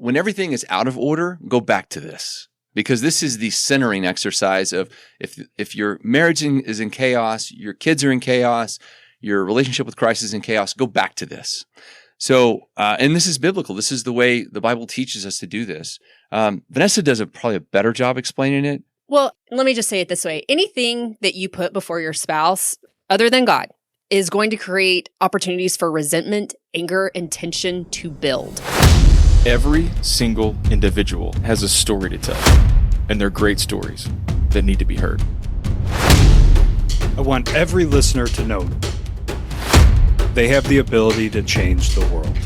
when everything is out of order, go back to this. Because this is the centering exercise of if your marriage is in chaos, your kids are in chaos, your relationship with Christ is in chaos, go back to this. So, and this is biblical. This is the way the Bible teaches us to do this. Vanessa does probably a better job explaining it. Well, let me just say it this way. Anything that you put before your spouse, other than God, is going to create opportunities for resentment, anger, and tension to build. Every single individual has a story to tell, and they're great stories that need to be heard. I want every listener to know they have the ability to change the world.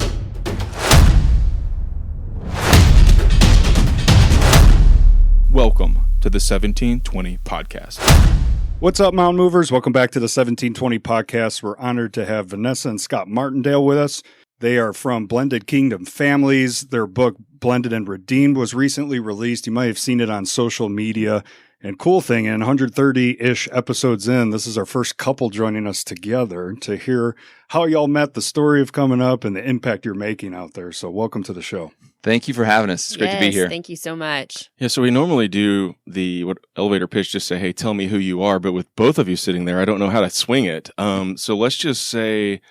Welcome to the 1720 Podcast. What's up, Mountain Movers? Welcome back to the 1720 Podcast. We're honored to have Vanessa and Scott Martindale with us. They are from Blended Kingdom Families. Their book, Blended and Redeemed, was recently released. You might have seen it on social media. And cool thing, in 130-ish episodes in, this is our first couple joining us together to hear how y'all met, the story of coming up, and the impact you're making out there. So welcome to the show. Thank you for having us. It's great to be here. Thank you so much. Yeah, so we normally do the elevator pitch, just say, hey, tell me who you are. But with both of you sitting there, I don't know how to swing it. So let's just say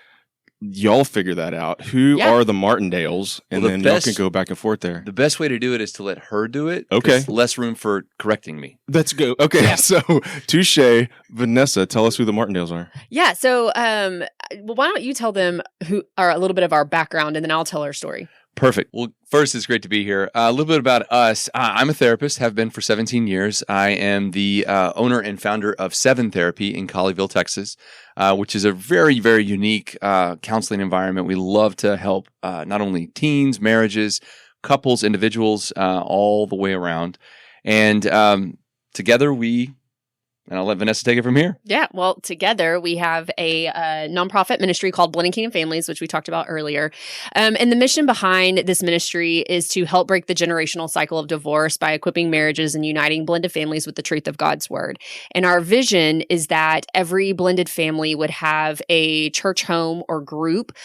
y'all figure that out. Who are the Martindales? And then y'all can go back and forth there. The best way to do it is to let her do it. Okay. Less room for correcting me. Let's go. Okay, So touche. Vanessa, tell us who the Martindales are. Yeah, so why don't you tell them who are a little bit of our background, and then I'll tell our story. Perfect. Well, first, it's great to be here. A little bit about us. I'm a therapist, have been for 17 years. I am the owner and founder of Seven Therapy in Colleyville, Texas, which is a very, very unique counseling environment. We love to help not only teens, marriages, couples, individuals, all the way around. And together and I'll let Vanessa take it from here. Yeah, well, together we have a nonprofit ministry called Blended Kingdom Families, which we talked about earlier. And the mission behind this ministry is to help break the generational cycle of divorce by equipping marriages and uniting blended families with the truth of God's word. And our vision is that every blended family would have a church home or group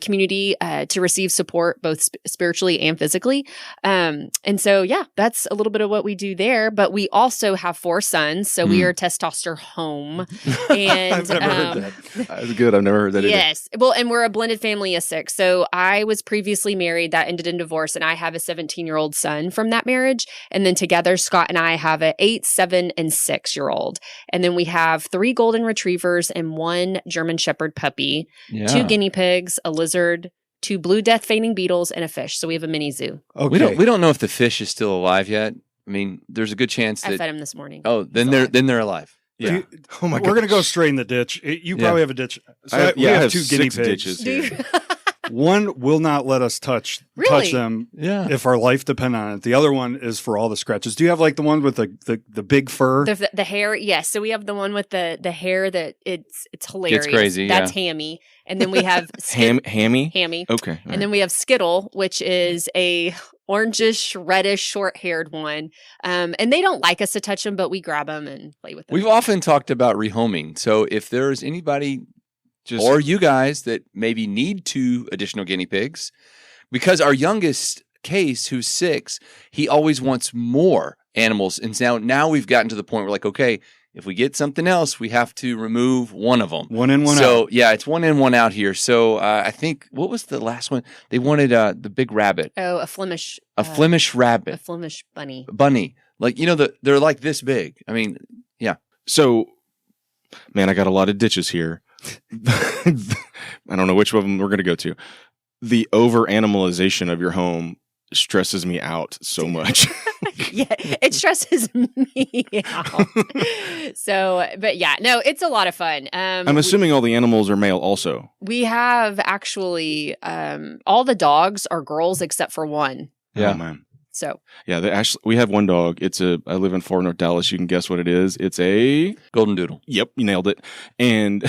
community to receive support both spiritually and physically. And so, that's a little bit of what we do there. But we also have 4 sons, so we are testosterone home. And I've never heard that. That's good. I've never heard that either. Yes. Well, and we're a blended family of 6. So I was previously married. That ended in divorce, and I have a 17-year-old son from that marriage. And then together, Scott and I have an 8, 7, and 6-year-old. And then we have 3 golden retrievers and 1 German Shepherd puppy, 2 guinea pigs, a lizard, 2 blue death feigning beetles, and a fish. So we have a mini zoo. Okay. We don't know if the fish is still alive yet. I mean, there's a good chance that I fed him this morning. Oh, then they're alive. Yeah. Oh my god. We're going to go straight in the ditch. You probably have a ditch. So we have 2 guinea pigs. Ditches. One will not let us touch them if our life depend on it. The other one is for all the scratches. Do you have like the one with the big fur? The hair, yes. So we have the one with the hair that it's hilarious. It's crazy. That's Hammy. And then we have Hammy? Hammy. Okay. And then we have Skittle, which is a orangish, reddish, short-haired one. And they don't like us to touch them, but we grab them and play with them. We've often talked about rehoming. So if there's anybody or you guys that maybe need 2 additional guinea pigs, because our youngest Case, who's 6, he always wants more animals. And now we've gotten to the point where like, okay, if we get something else, we have to remove one of them. One in, one out. So, yeah, it's 1 in, 1 out here. So, I think, what was the last one? They wanted the big rabbit. Oh, a Flemish. A Flemish rabbit. A Flemish bunny. Bunny. Like, they're like this big. I mean, yeah. So, man, I got a lot of ditches here. I don't know which one of them we're going to go to. The over-animalization of your home stresses me out so much. Yeah, it stresses me out. So, but yeah, no, it's a lot of fun. I'm assuming all the animals are male also. We have actually, all the dogs are girls except for 1. Yeah. Oh, man. So yeah, we have 1 dog. I live in Fort North Dallas. You can guess what it is. It's a golden doodle. Yep, you nailed it. And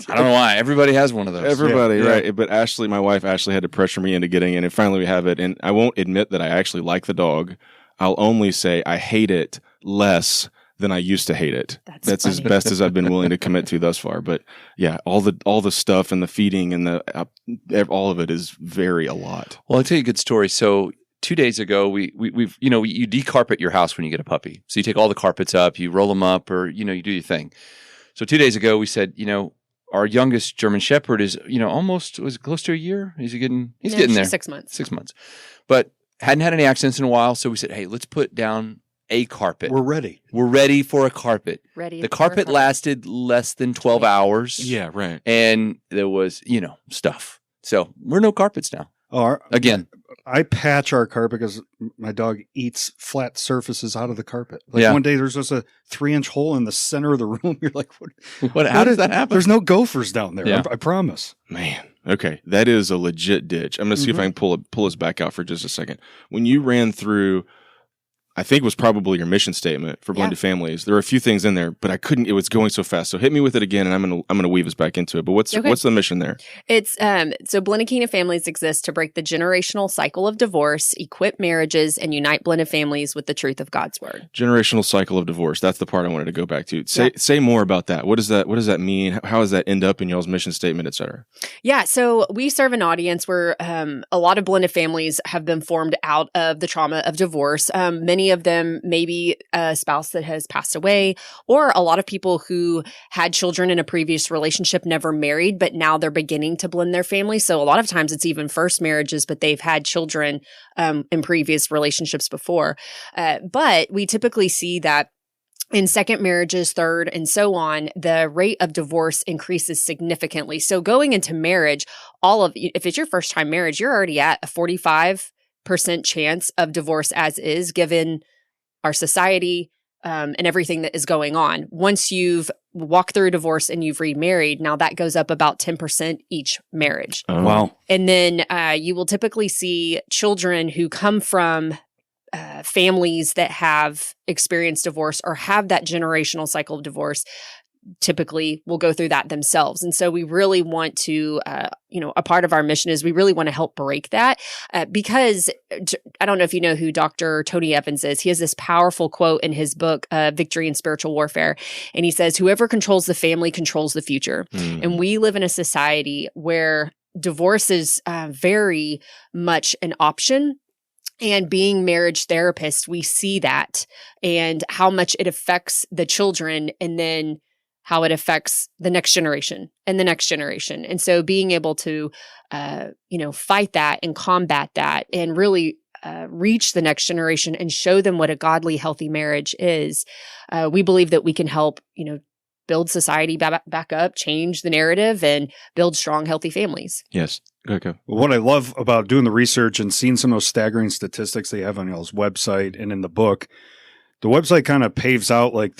I don't know why everybody has one of those. Everybody, right? But my wife Ashley had to pressure me into getting it, and finally we have it. And I won't admit that I actually like the dog. I'll only say I hate it less than I used to hate it. That's as best as I've been willing to commit to thus far. But yeah, all the stuff and the feeding and all of it is a lot. Well, I'll tell you a good story. So 2 days ago, we've you decarpet your house when you get a puppy. So you take all the carpets up, you roll them up, or you do your thing. So 2 days ago, we said, our youngest German Shepherd is, almost, was it close to a year? He's getting there. 6 months. 6 months. But hadn't had any accidents in a while. So we said, hey, let's put down a carpet. We're ready. We're ready for a carpet. The carpet lasted less than 12 hours. Yeah, right. And there was, stuff. So we're no carpets now. Again. I patch our carpet because my dog eats flat surfaces out of the carpet. Yeah. One day there's just a 3-inch hole in the center of the room. You're like, what? How does that happen? There's no gophers down there. Yeah. I promise. Man. Okay. That is a legit ditch. I'm going to see if I can pull us back out for just a second. When you ran through, I think it was probably your mission statement for blended families. There were a few things in there, but I couldn't. It was going so fast. So hit me with it again, and I'm gonna weave us back into it. But what's the mission there? It's so blended kingdom families exist to break the generational cycle of divorce, equip marriages, and unite blended families with the truth of God's word. Generational cycle of divorce. That's the part I wanted to go back to. Say more about that. What does that mean? How does that end up in y'all's mission statement, et cetera? Yeah. So we serve an audience where a lot of blended families have been formed out of the trauma of divorce. Many of them maybe a spouse that has passed away, or a lot of people who had children in a previous relationship, never married, but now they're beginning to blend their family. So a lot of times it's even first marriages, but they've had children in previous relationships before. But we typically see that in second marriages, third, and so on, the rate of divorce increases significantly. So going into marriage, if it's your first time marriage, you're already at a 45% chance of divorce as is, given our society and everything that is going on. Once you've walked through a divorce and you've remarried, now that goes up about 10% each marriage. Oh. Wow. And then you will typically see children who come from families that have experienced divorce or have that generational cycle of divorce typically will go through that themselves. And so we really want to, a part of our mission is we really want to help break that because I don't know if you know who Dr. Tony Evans is. He has this powerful quote in his book, Victory in Spiritual Warfare. And he says, whoever controls the family controls the future. And we live in a society where divorce is very much an option. And being marriage therapists, we see that and how much it affects the children and then how it affects the next generation and the next generation. And so being able to, fight that and combat that and really reach the next generation and show them what a godly, healthy marriage is, we believe that we can help, build society back up, change the narrative, and build strong, healthy families. Yes. Okay. Well, what I love about doing the research and seeing some of those staggering statistics they have on y'all's website and in the book, the website kind of paves out like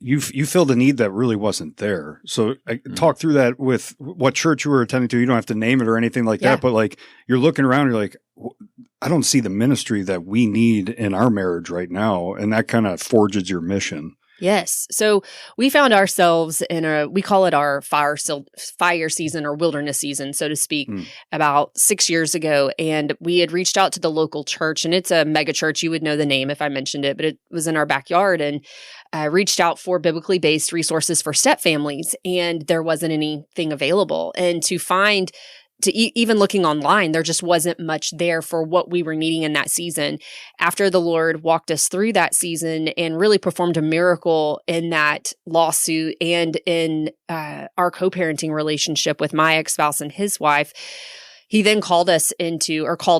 you filled a need that really wasn't there. So talk through that with what church you were attending to. You don't have to name it or anything like that, but like you're looking around, you're like, I don't see the ministry that we need in our marriage right now. And that kind of forges your mission. Yes. So we found ourselves we call it our fire season or wilderness season, so to speak, about 6 years ago. And we had reached out to the local church, and it's a mega church. You would know the name if I mentioned it, but it was in our backyard, and reached out for biblically based resources for step families. And there wasn't anything available. And even looking online, there just wasn't much there for what we were needing in that season. After the Lord walked us through that season and really performed a miracle in that lawsuit and in our co-parenting relationship with my ex-spouse and his wife, he then called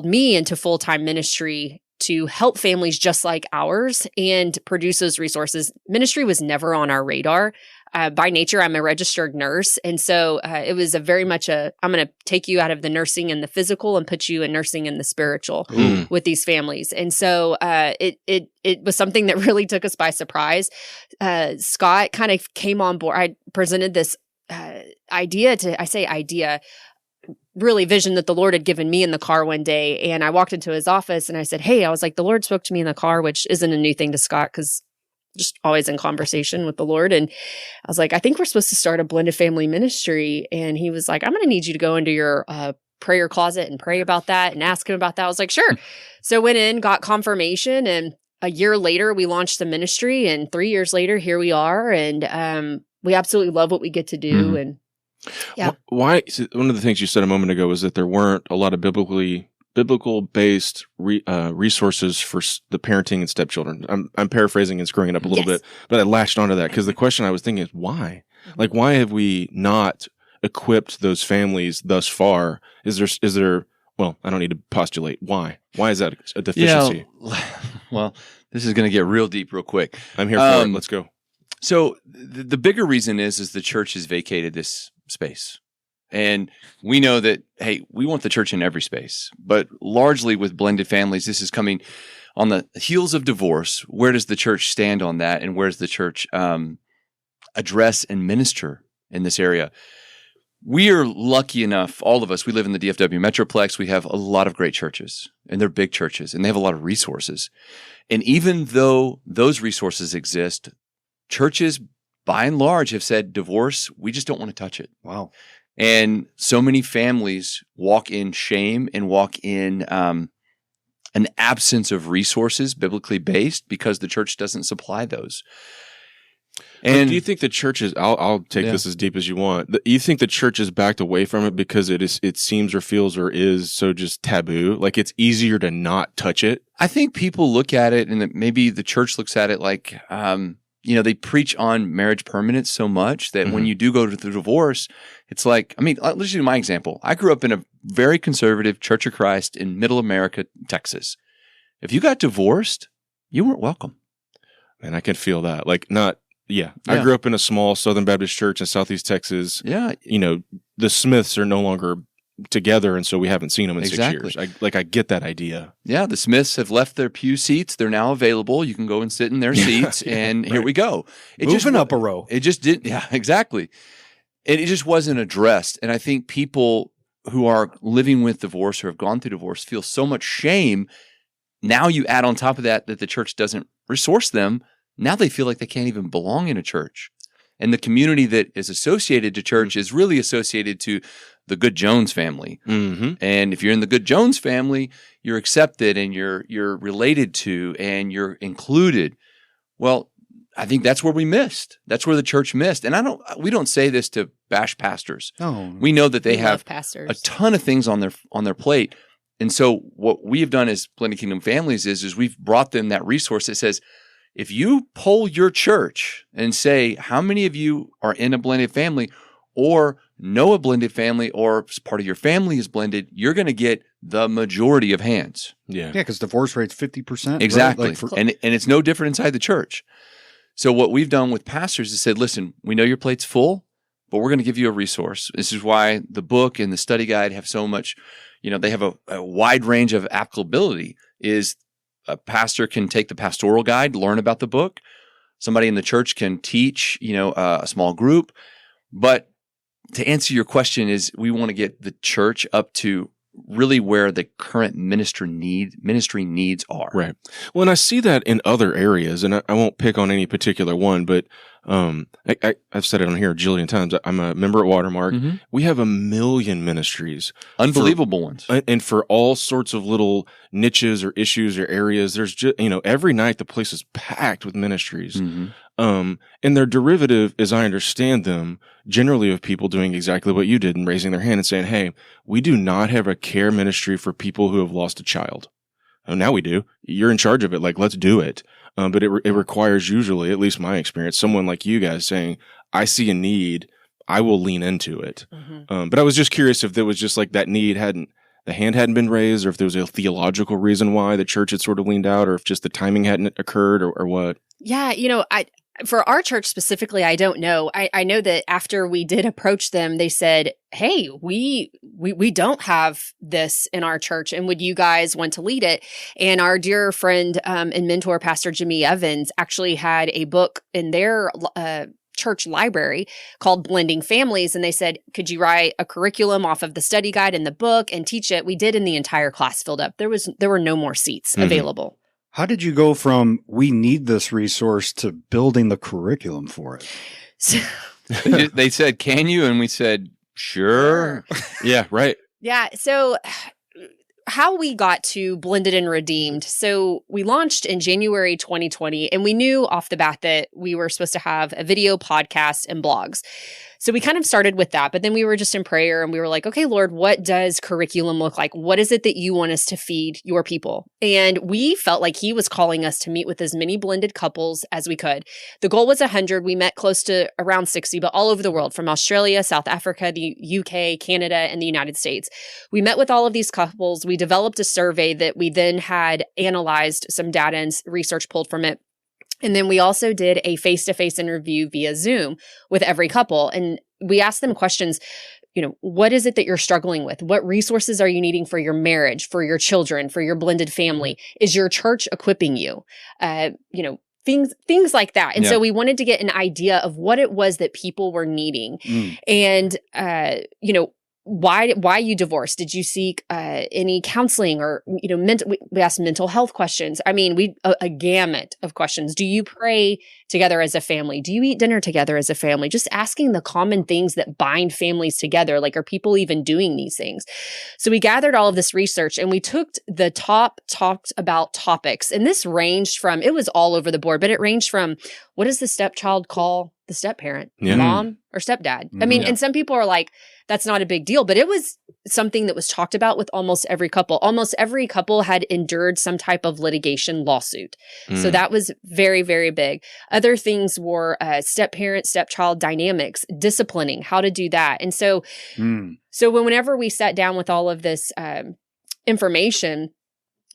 me into full-time ministry to help families just like ours and produce those resources. Ministry was never on our radar. By nature, I'm a registered nurse. And so it was very much I'm going to take you out of the nursing and the physical and put you in nursing and the spiritual with these families. And so it was something that really took us by surprise. Scott kind of came on board. I presented this really vision that the Lord had given me in the car one day. And I walked into his office and I said, hey, I was like, the Lord spoke to me in the car, which isn't a new thing to Scott because just always in conversation with the Lord. And I was like, I think we're supposed to start a blended family ministry. And he was like, I'm going to need you to go into your prayer closet and pray about that and ask him about that. I was like, sure. So went in, got confirmation. And a year later, we launched the ministry. And 3 years later, here we are. And we absolutely love what we get to do. And yeah. Why? One of the things you said a moment ago was that there weren't a lot of biblically biblical-based resources for the parenting and stepchildren. I'm paraphrasing and screwing it up a little bit, but I latched onto that because the question I was thinking is why? Like, why have we not equipped those families thus far? Is there? Well, I don't need to postulate why. Why is that a deficiency? Yeah, well, this is going to get real deep real quick. I'm here for it. Let's go. So the bigger reason is the church has vacated this space. And we know that, hey, we want the church in every space. But largely with blended families, this is coming on the heels of divorce. Where does the church stand on that? And where does the church address and minister in this area? We are lucky enough, all of us, we live in the DFW Metroplex. We have a lot of great churches, and they're big churches, and they have a lot of resources. And even though those resources exist, churches, by and large, have said, divorce, we just don't want to touch it. Wow. And so many families walk in shame and walk in an absence of resources, biblically based, because the church doesn't supply those. And do you think the church is? I'll take this as deep as you want. You think the church has backed away from it because it seems or feels or is so just taboo? Like it's easier to not touch it? I think people look at it, and maybe the church looks at it like, they preach on marriage permanence so much that when you do go to the divorce, it's like, let's use my example. I grew up in a very conservative Church of Christ in Middle America, Texas. If you got divorced, you weren't welcome. And I can feel that. I grew up in a small Southern Baptist church in Southeast Texas. Yeah. The Smiths are no longer together, and so we haven't seen them in 6 years. I get that idea. Yeah, the Smiths have left their pew seats. They're now available. You can go and sit in their seats, and here we go. Moving up a row. It just didn't. Yeah, exactly. It just wasn't addressed. And I think people who are living with divorce or have gone through divorce feel so much shame. Now you add on top of that the church doesn't resource them. Now they feel like they can't even belong in a church. And the community that is associated to church is really associated to the Good Jones family. Mm-hmm. And if you're in the Good Jones family, you're accepted and you're related to and you're included. Well, I think that's where we missed. That's where the church missed. And we don't say this to bash pastors. No. We know that they have pastors. a ton of things on their plate. And so what we have done as Blended Kingdom Families is we've brought them that resource that says, if you poll your church and say, how many of you are in a blended family or know a blended family or part of your family is blended, you're going to get the majority of hands. Yeah, because divorce rate's 50%. Exactly. Right? And it's no different inside the church. So what we've done with pastors is said, listen, we know your plate's full, but we're going to give you a resource. This is why the book and the study guide have so much, they have a wide range of applicability. Is a pastor can take the pastoral guide, learn about the book. Somebody in the church can teach, a small group. But to answer your question is we want to get the church up to really where the current ministry needs are. Right. Well, and I see that in other areas, and I won't pick on any particular one, but I've said it on here a jillion times. I'm a member at Watermark. Mm-hmm. We have 1 million ministries. Unbelievable ones. And for all sorts of little niches or issues or areas, there's just, every night the place is packed with ministries. Mm-hmm. And they're derivative, as I understand them, generally of people doing exactly what you did and raising their hand and saying, hey, we do not have a care ministry for people who have lost a child. Oh, now we do. You're in charge of it. Let's do it. But it requires usually, at least my experience, someone like you guys saying, I see a need, I will lean into it. Mm-hmm. But I was just curious if there was just that need the hand hadn't been raised, or if there was a theological reason why the church had sort of leaned out, or if just the timing hadn't occurred or what. Yeah, for our church specifically, I don't know. I know that after we did approach them, they said, hey, we don't have this in our church, and would you guys want to lead it? And our dear friend and mentor, Pastor Jimmy Evans, actually had a book in their church library called Blending Families, and they said, could you write a curriculum off of the study guide in the book and teach it? We did, and the entire class filled up. There were no more seats available. How did you go from we need this resource to building the curriculum for it? They said, can you? And we said, sure. Yeah, right. Yeah. So how we got to Blended and Redeemed. So we launched in January 2020, and we knew off the bat that we were supposed to have a video, podcast, and blogs. So we kind of started with that, but then we were just in prayer and we were like, okay, Lord, what does curriculum look like? What is it that you want us to feed your people? And we felt like he was calling us to meet with as many blended couples as we could. The goal was 100. We met close to around 60, but all over the world, from Australia, South Africa, the UK, Canada, and the United States. We met with all of these couples. We developed a survey that we then had analyzed some data and research pulled from it. And then we also did a face-to-face interview via Zoom with every couple. And we asked them questions, what is it that you're struggling with? What resources are you needing for your marriage, for your children, for your blended family? Is your church equipping you? Things like that. And so we wanted to get an idea of what it was that people were needing. And, why you divorced? Did you seek any counseling or, we asked mental health questions. I mean, a gamut of questions. Do you pray together as a family? Do you eat dinner together as a family? Just asking the common things that bind families together. Like, are people even doing these things? So we gathered all of this research and we took the top talked about topics. And this ranged from, it was all over the board, but it ranged from, what does the stepchild call the step-parent? Mom or stepdad? I mean, and some people are like, that's not a big deal, but it was something that was talked about with almost every couple. Almost every couple had endured some type of litigation lawsuit. So that was very, very big. Other things were step-parent, stepchild dynamics, disciplining, how to do that. And so, whenever we sat down with all of this information,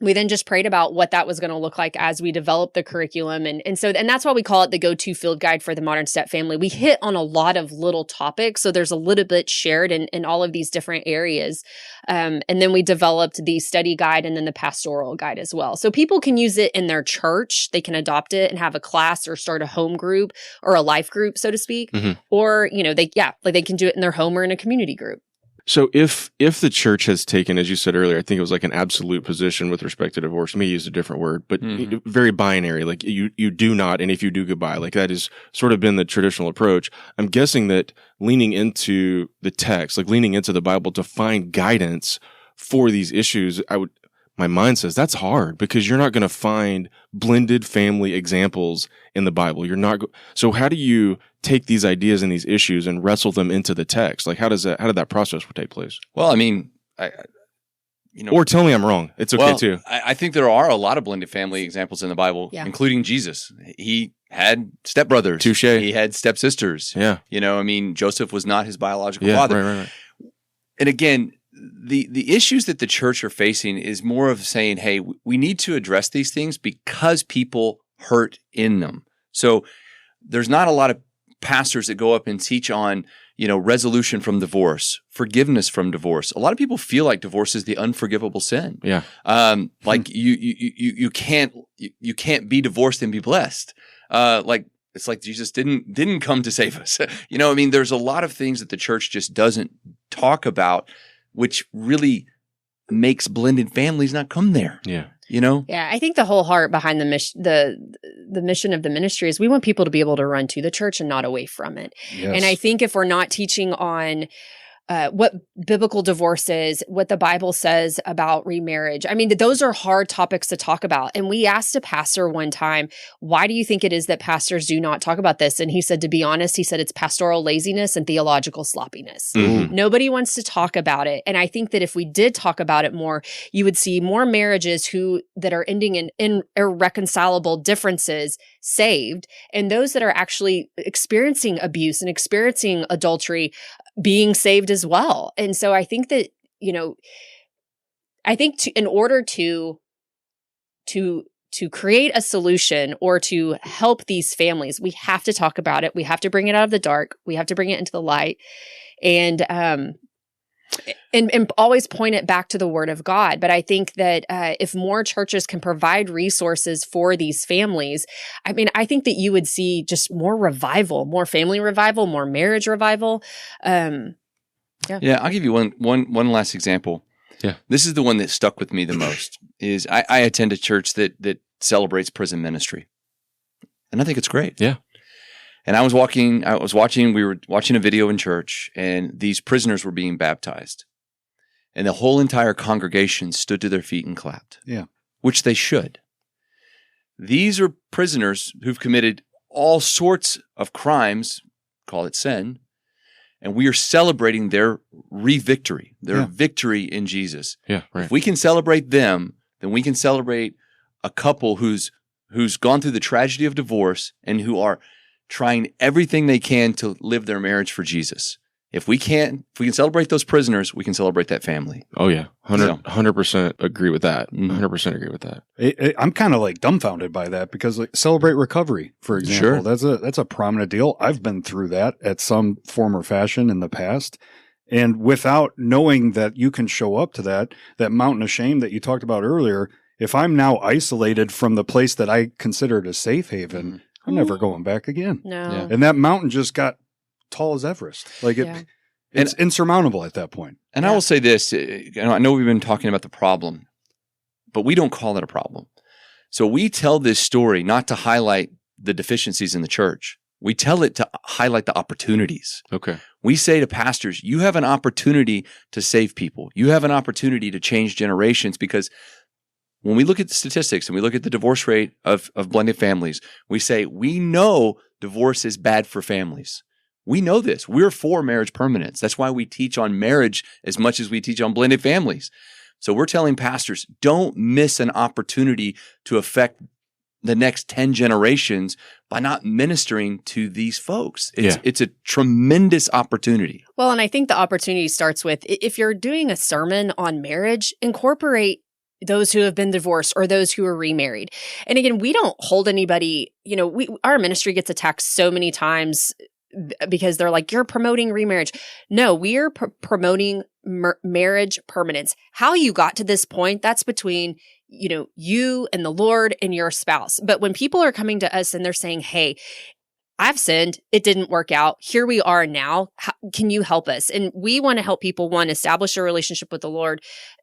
we then just prayed about what that was going to look like as we developed the curriculum. And that's why we call it the go-to field guide for the modern step family. We hit on a lot of little topics. So there's a little bit shared in all of these different areas. And then we developed the study guide and then the pastoral guide as well. So people can use it in their church. They can adopt it and have a class or start a home group or a life group, so to speak. Or, they can do it in their home or in a community group. So if the church has taken, as you said earlier, I think it was like an absolute position with respect to divorce. Me use a different word, but very binary. Like you do not, and if you do, goodbye. Like that has sort of been the traditional approach. I'm guessing that leaning into the text, like leaning into the Bible to find guidance for these issues, my mind says that's hard because you're not going to find blended family examples in the Bible. So how do you take these ideas and these issues and wrestle them into the text? Like how did that process take place? Well, I mean, or tell me I'm wrong. It's okay too. I think there are a lot of blended family examples in the Bible, including Jesus. He had stepbrothers. Touche. He had stepsisters. Yeah. Joseph was not his biological father. Right. And again, the issues that the church are facing is more of saying, hey, we need to address these things because people hurt in them. So there's not a lot of pastors that go up and teach on, resolution from divorce, forgiveness from divorce. A lot of people feel like divorce is the unforgivable sin. Yeah. Like you can't be divorced and be blessed. It's like Jesus didn't come to save us. There's a lot of things that the church just doesn't talk about, which really makes blended families not come there. Yeah. Yeah, I think the whole heart behind the mission of the ministry is we want people to be able to run to the church and not away from it. Yes. And I think if we're not teaching on what biblical divorce is, what the Bible says about remarriage. I mean, those are hard topics to talk about. And we asked a pastor one time, why do you think it is that pastors do not talk about this? And he said, to be honest, it's pastoral laziness and theological sloppiness. Nobody wants to talk about it. And I think that if we did talk about it more, you would see more marriages that are ending in irreconcilable differences saved, and those that are actually experiencing abuse and experiencing adultery being saved as well. And so I think that, in order to create a solution or to help these families, we have to talk about it. We have to bring it out of the dark. We have to bring it into the light. And always point it back to the Word of God. But I think that if more churches can provide resources for these families, I think that you would see just more revival, more family revival, more marriage revival. Yeah, I'll give you one last example. Yeah, this is the one that stuck with me the most. Is I attend a church that celebrates prison ministry, and I think it's great. Yeah. And we were watching a video in church, and these prisoners were being baptized. And the whole entire congregation stood to their feet and clapped. Yeah. Which they should. These are prisoners who've committed all sorts of crimes, call it sin, and we are celebrating their victory Yeah. victory in Jesus. Yeah, right. If we can celebrate them, then we can celebrate a couple who's gone through the tragedy of divorce and who are trying everything they can to live their marriage for Jesus. If we can celebrate those prisoners, we can celebrate that family. Oh yeah, 100% agree with that. Mhm. 100% agree with that. I'm kind of like dumbfounded by that because like celebrate recovery, for example, that's a prominent deal. I've been through that at some form or fashion in the past. And without knowing that you can show up to that mountain of shame that you talked about earlier, if I'm now isolated from the place that I considered a safe haven, I'm never going back again. No. Yeah. And that mountain just got tall as Everest. Like it's insurmountable at that point. And I will say this, I know we've been talking about the problem, but we don't call it a problem. So we tell this story not to highlight the deficiencies in the church. We tell it to highlight the opportunities. Okay. We say to pastors, you have an opportunity to save people. You have an opportunity to change generations, because when we look at the statistics and we look at the divorce rate of blended families, we say, we know divorce is bad for families. We know this. We're for marriage permanence. That's why we teach on marriage as much as we teach on blended families. So we're telling pastors, don't miss an opportunity to affect the next 10 generations by not ministering to these folks. It's a tremendous opportunity. Well, and I think the opportunity starts with, if you're doing a sermon on marriage, incorporate those who have been divorced or those who are remarried. And again, we don't hold anybody, our ministry gets attacked so many times because they're like, you're promoting remarriage. No, we are promoting marriage permanence. How you got to this point, that's between, you and the Lord and your spouse. But when people are coming to us and they're saying, hey, I've sinned, it didn't work out, here we are now, can you help us? And we want to help people, one, establish a relationship with the Lord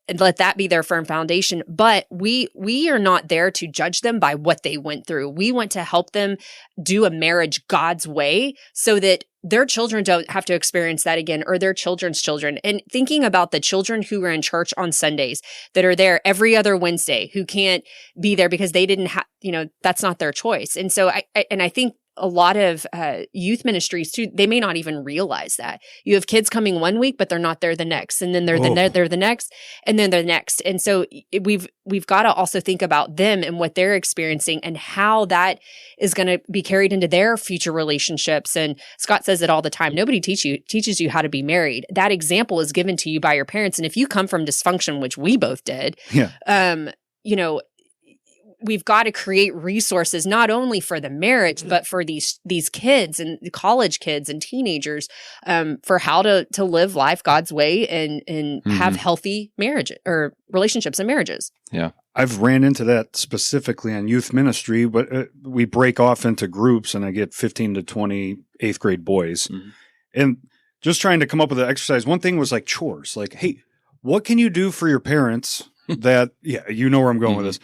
and let that be their firm foundation. But we are not there to judge them by what they went through. We want to help them do a marriage God's way so that their children don't have to experience that again, or their children's children. And thinking about the children who are in church on Sundays, that are there every other Wednesday, who can't be there because they didn't have, that's not their choice. And so I think a lot of youth ministries too, they may not even realize that. You have kids coming one week, but they're not there the next, and then they're the next, and then they're next. And so we've got to also think about them and what they're experiencing and how that is going to be carried into their future relationships. And Scott says it all the time. Nobody teaches you how to be married. That example is given to you by your parents. And if you come from dysfunction, which we both did, we've got to create resources not only for the marriage, but for these kids and college kids and teenagers, for how to live life God's way and have healthy marriage or relationships and marriages. Yeah. I've ran into that specifically on youth ministry, but we break off into groups and I get 15 to 20 eighth grade boys. Mm-hmm. And just trying to come up with an exercise. One thing was like chores, like, hey, what can you do for your parents that, you know where I'm going with this.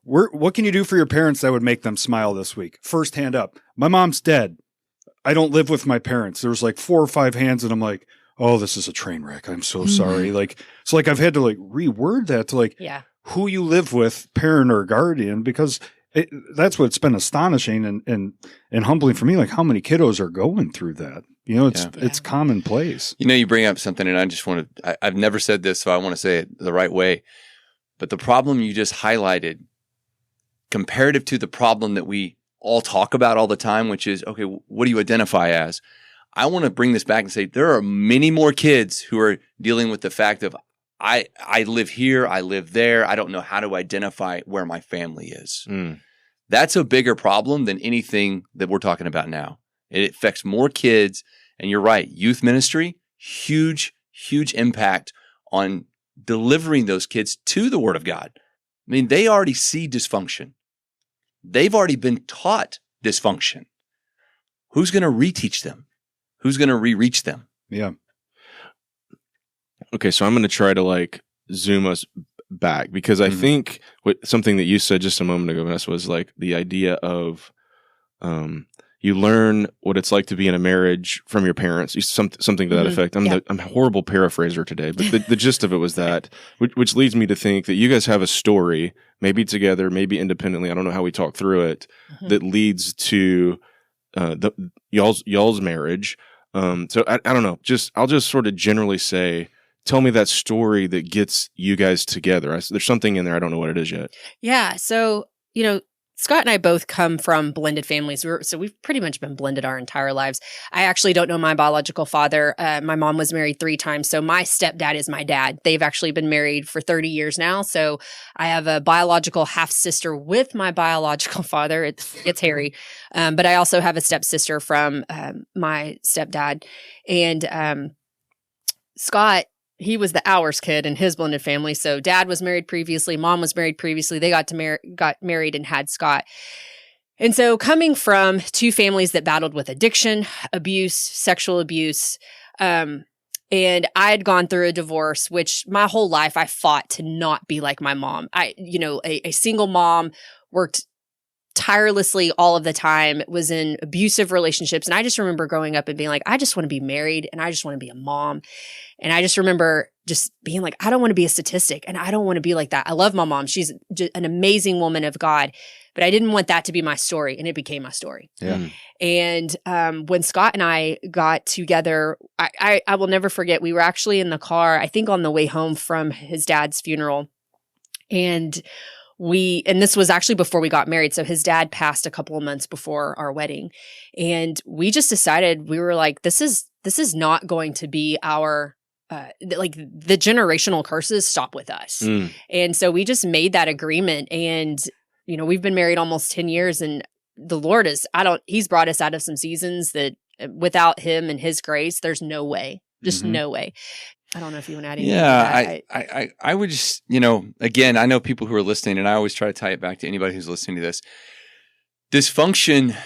What can you do for your parents that would make them smile this week? First hand up. My mom's dead. I don't live with my parents. There was like 4 or 5 hands and I'm like, oh, this is a train wreck. I'm so sorry. I've had to reword that to who you live with, parent or guardian, because that's what's been astonishing and humbling for me. Like how many kiddos are going through that? It's commonplace. You bring up something and I just want to, I've never said this, so I want to say it the right way. But the problem you just highlighted, comparative to the problem that we all talk about all the time, which is, okay, what do you identify as? I want to bring this back and say there are many more kids who are dealing with the fact of, I live here, I live there, I don't know how to identify where my family is. That's a bigger problem than anything that we're talking about now. It affects more kids, and you're right, youth ministry, huge, huge impact on delivering those kids to the Word of God. I mean, they already see dysfunction. They've already been taught dysfunction. Who's going to reteach them? Who's going to re-reach them? Yeah. Okay, so I'm going to try to zoom us back because I think something that you said just a moment ago, Vanessa, was the idea of you learn what it's like to be in a marriage from your parents, something to that effect. I'm a horrible paraphraser today, but the gist of it was that, which leads me to think that you guys have a story, maybe together, maybe independently, I don't know how we talk through it, that leads to y'all's marriage. So I don't know. I'll just sort of generally say, tell me that story that gets you guys together. There's something in there. I don't know what it is yet. Yeah. So, Scott and I both come from blended families. So we've pretty much been blended our entire lives. I actually don't know my biological father. My mom was married 3 times. So my stepdad is my dad. They've actually been married for 30 years now. So I have a biological half sister with my biological father. It's Harry. But I also have a stepsister from my stepdad. And Scott, he was the Hours kid in his blended family. So dad was married previously. Mom was married previously. They got married and had Scott. And so coming from 2 families that battled with addiction, abuse, sexual abuse, and I had gone through a divorce, which my whole life I fought to not be like my mom. A single mom, worked tirelessly all of the time, was in abusive relationships. And I just remember growing up and being like, I just want to be married and I just want to be a mom. And I just remember just being like, I don't want to be a statistic and I don't want to be like that. I love my mom. She's an amazing woman of God, but I didn't want that to be my story. And it became my story. Yeah. And when Scott and I got together, I will never forget, we were actually in the car, I think on the way home from his dad's funeral. And this was actually before we got married. So his dad passed a couple of months before our wedding. And we just decided, we were like, this is not going to be our, the generational curses stop with us. And so we just made that agreement. And, we've been married almost 10 years and the Lord he's brought us out of some seasons that without him and his grace, there's no way, just no way. I don't know if you want to add anything. Yeah, I would just, again, I know people who are listening, and I always try to tie it back to anybody who's listening to this. Dysfunction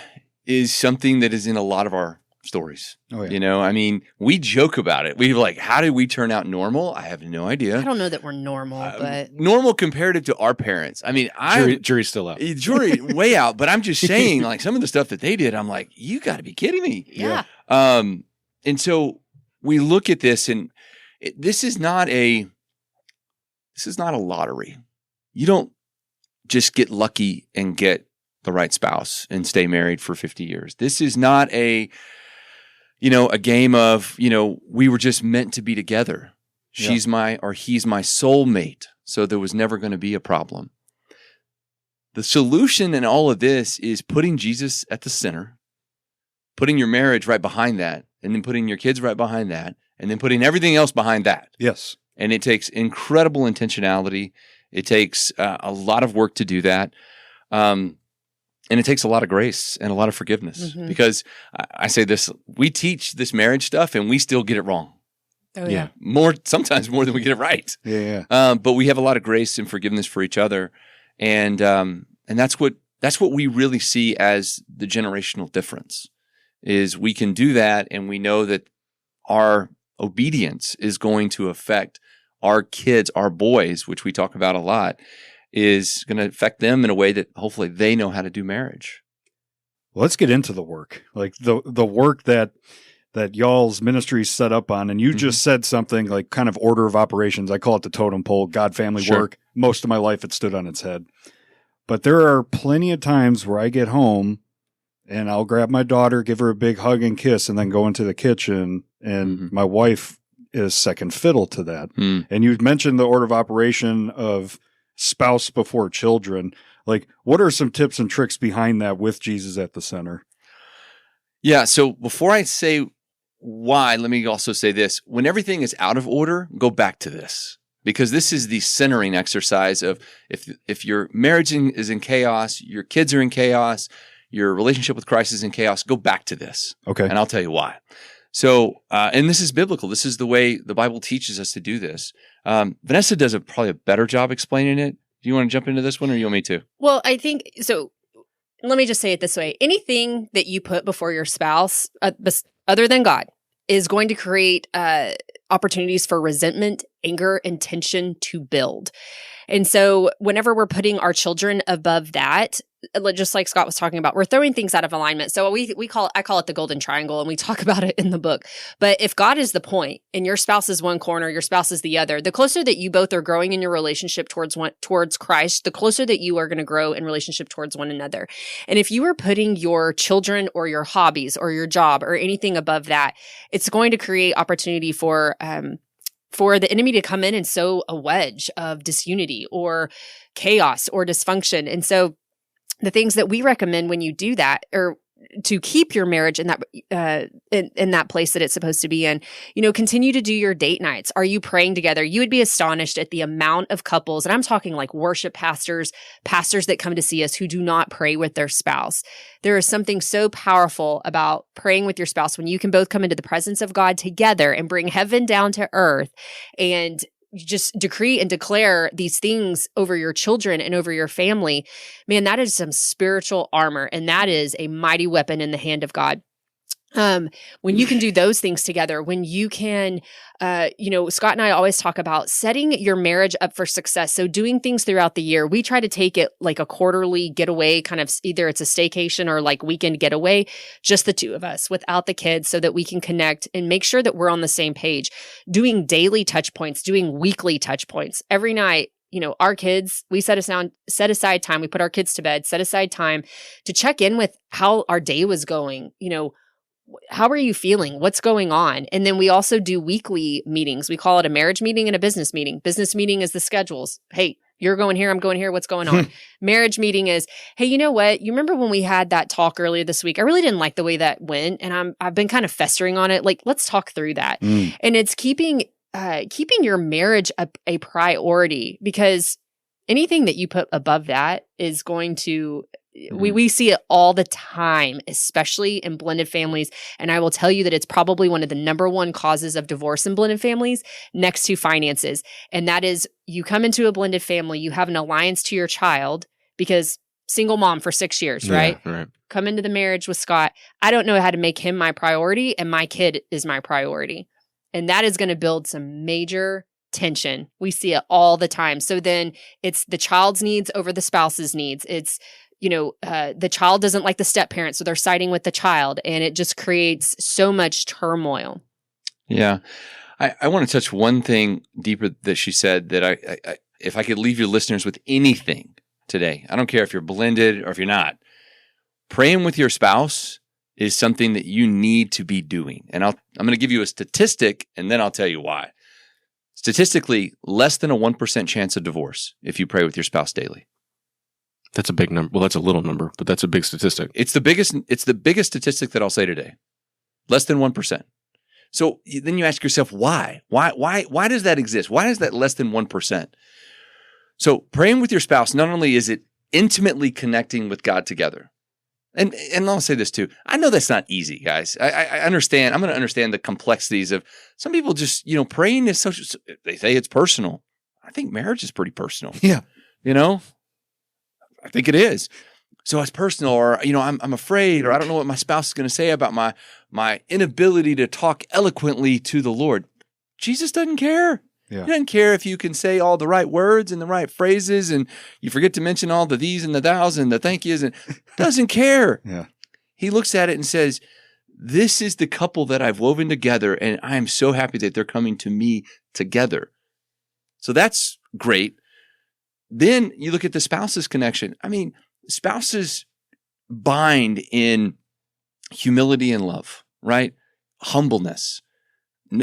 is something that is in a lot of our stories. Oh, yeah. We joke about it. We're like, how did we turn out normal? I have no idea. I don't know that we're normal, but normal comparative to our parents. Jury's still out. Jury way out, but I'm just saying, like, some of the stuff that they did, I'm like, you got to be kidding me. Yeah. And so we look at this, and this is not a lottery. You don't just get lucky and get the right spouse and stay married for 50 years. This is not a game of, we were just meant to be together. He's my soulmate. So there was never going to be a problem. The solution in all of this is putting Jesus at the center, putting your marriage right behind that, and then putting your kids right behind that, and then putting everything else behind that. Yes. And it takes incredible intentionality. It takes a lot of work to do that. And it takes a lot of grace and a lot of forgiveness, because I say this, we teach this marriage stuff and we still get it wrong. Oh, yeah. Sometimes more than we get it right. Yeah. But we have a lot of grace and forgiveness for each other. And that's what we really see as the generational difference, is we can do that. And we know that our obedience is going to affect our kids, our boys, which we talk about a lot, is going to affect them in a way that hopefully they know how to do marriage. Well, let's get into the work, like the work that y'all's ministry is set up on. And you just said something like kind of order of operations. I call it the totem pole, God, family, work. Most of my life it stood on its head. But there are plenty of times where I get home and I'll grab my daughter, give her a big hug and kiss, and then go into the kitchen. And my wife is second fiddle to that. And you mentioned the order of operation of spouse before children. Like, what are some tips and tricks behind that with Jesus at the center? Yeah. So before I say why, let me also say this. When everything is out of order, go back to this, because this is the centering exercise of if your marriage is in chaos, your kids are in chaos, your relationship with Christ is in chaos, go back to this. Okay. And I'll tell you why. So, and this is biblical. This is the way the Bible teaches us to do this. Vanessa does probably a better job explaining it. Do you want to jump into this one, or you want me to? Well, I think so. Let me just say it this way. Anything that you put before your spouse, other than God, is going to create opportunities for resentment, anger, and tension to build. And so whenever we're putting our children above that, just like Scott was talking about, we're throwing things out of alignment. So I call it the golden triangle, and we talk about it in the book. But if God is the point and your spouse is one corner, your spouse is the other, the closer that you both are growing in your relationship towards Christ, the closer that you are going to grow in relationship towards one another. And if you are putting your children or your hobbies or your job or anything above that, it's going to create opportunity for the enemy to come in and sow a wedge of disunity or chaos or dysfunction. And so the things that we recommend when you do that, or to keep your marriage in that in that place that it's supposed to be in, continue to do your date nights. Are you praying together? You would be astonished at the amount of couples, and I'm talking like worship pastors that come to see us who do not pray with their spouse. There is something so powerful about praying with your spouse when you can both come into the presence of God together and bring heaven down to earth, and you just decree and declare these things over your children and over your family. Man, that is some spiritual armor, and that is a mighty weapon in the hand of God. When you can do those things together, when you can, Scott and I always talk about setting your marriage up for success. So doing things throughout the year, we try to take it like a quarterly getaway, kind of either it's a staycation or like weekend getaway, just the two of us without the kids, so that we can connect and make sure that we're on the same page, doing daily touch points, doing weekly touch points every night. Our kids, we set aside time, we put our kids to bed, set aside time to check in with how our day was going. How are you feeling? What's going on? And then we also do weekly meetings. We call it a marriage meeting and a business meeting. Business meeting is the schedules. Hey, you're going here, I'm going here. What's going on? Marriage meeting is, hey, you know what? You remember when we had that talk earlier this week? I really didn't like the way that went, and I've been kind of festering on it. Like, let's talk through that. And it's keeping your marriage a priority, because anything that you put above that is going to, we see it all the time, especially in blended families. And I will tell you that it's probably one of the number one causes of divorce in blended families, next to finances. And that is, you come into a blended family, you have an alliance to your child, because single mom for 6 years, right? Right. Come into the marriage with Scott. I don't know how to make him my priority, and my kid is my priority. And that is going to build some major tension. We see it all the time. So then it's the child's needs over the spouse's needs. It's, the child doesn't like the step parent, so they're siding with the child, and it just creates so much turmoil. Yeah. I want to touch one thing deeper that she said, that I if I could leave your listeners with anything today, I don't care if you're blended or if you're not, praying with your spouse is something that you need to be doing. And I'm going to give you a statistic, and then I'll tell you why. Statistically, less than a 1% chance of divorce if you pray with your spouse daily. That's a big number. Well, that's a little number, but that's a big statistic. It's the biggest statistic that I'll say today. Less than 1%. So then you ask yourself, why? Why does that exist? Why is that less than 1%? So praying with your spouse, not only is it intimately connecting with God together, and I'll say this too, I know that's not easy, guys. I understand. I'm going to understand the complexities of some people. Just, praying is social. They say it's personal. I think marriage is pretty personal. Yeah. I think it is. So it's personal, or, I'm afraid, or I don't know what my spouse is going to say about my inability to talk eloquently to the Lord. Jesus doesn't care. Yeah. He doesn't care if you can say all the right words and the right phrases, and you forget to mention all the these and the thous and the thank yous, and doesn't care. Yeah. He looks at it and says, this is the couple that I've woven together, and I am so happy that they're coming to me together. So that's great. Then you look at the spouse's connection. I mean, spouses bind in humility and love, right? Humbleness.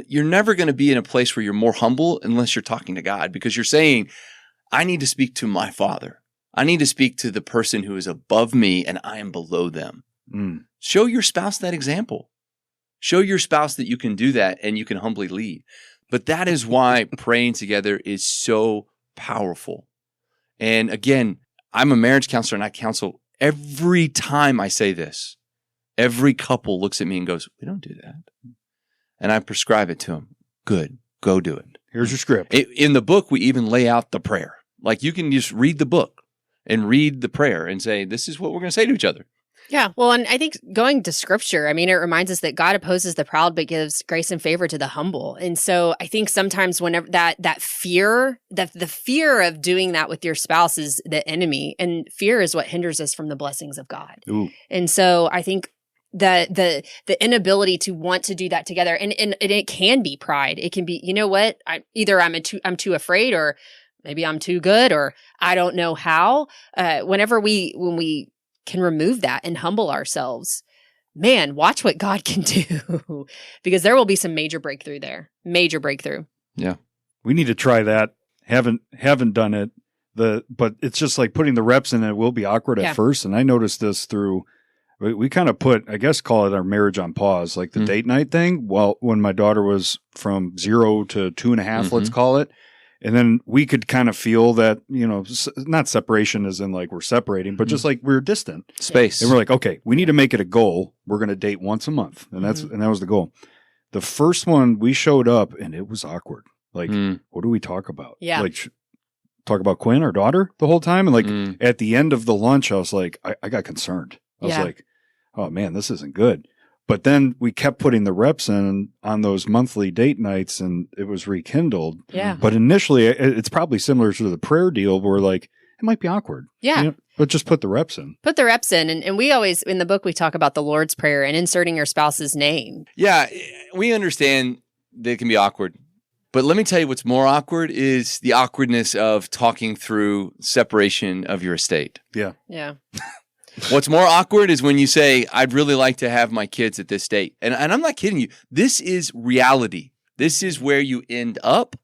You're never going to be in a place where you're more humble unless you're talking to God, because you're saying, I need to speak to my Father. I need to speak to the person who is above me and I am below them. Show your spouse that example. Show your spouse that you can do that and you can humbly lead. But that is why praying together is so powerful. And again, I'm a marriage counselor, and I counsel. Every time I say this, every couple looks at me and goes, we don't do that. And I prescribe it to them. Good. Go do it. Here's your script. In the book, we even lay out the prayer. Like, you can just read the book and read the prayer and say, this is what we're going to say to each other. Yeah. Well, and I think going to scripture, I mean, it reminds us that God opposes the proud, but gives grace and favor to the humble. And so I think sometimes whenever that fear, the fear of doing that with your spouse is the enemy, and fear is what hinders us from the blessings of God. Ooh. And so I think the inability to want to do that together, and it can be pride. It can be, you know what? I'm too afraid, or maybe I'm too good, or I don't know how. When we can remove that and humble ourselves, man, watch what God can do, because there will be some major breakthrough there. Major breakthrough. Yeah. We need to try that. Haven't done it. But it's just like putting the reps in. It will be awkward at first. And I noticed this through, we kind of call it our marriage on pause, like the date night thing. Well, when my daughter was from 0 to 2.5, let's call it. And then we could kind of feel that, not separation as in like we're separating, but just like we're distant. Space. And we're like, okay, we need to make it a goal. We're going to date once a month. And that was the goal. The first one, we showed up and it was awkward. Like, what do we talk about? Yeah. Like, talk about Quinn, our daughter, the whole time. And like at the end of the lunch, I was like, I got concerned. I was like, oh man, this isn't good. But then we kept putting the reps in on those monthly date nights, and it was rekindled. Yeah. But initially, it's probably similar to the prayer deal where like, it might be awkward. Yeah. But just put the reps in. Put the reps in. And we always, in the book, we talk about the Lord's Prayer and inserting your spouse's name. Yeah. We understand that it can be awkward. But let me tell you what's more awkward is the awkwardness of talking through separation of your estate. Yeah. Yeah. What's more awkward is when you say, I'd really like to have my kids at this date. And I'm not kidding you. This is reality. This is where you end up.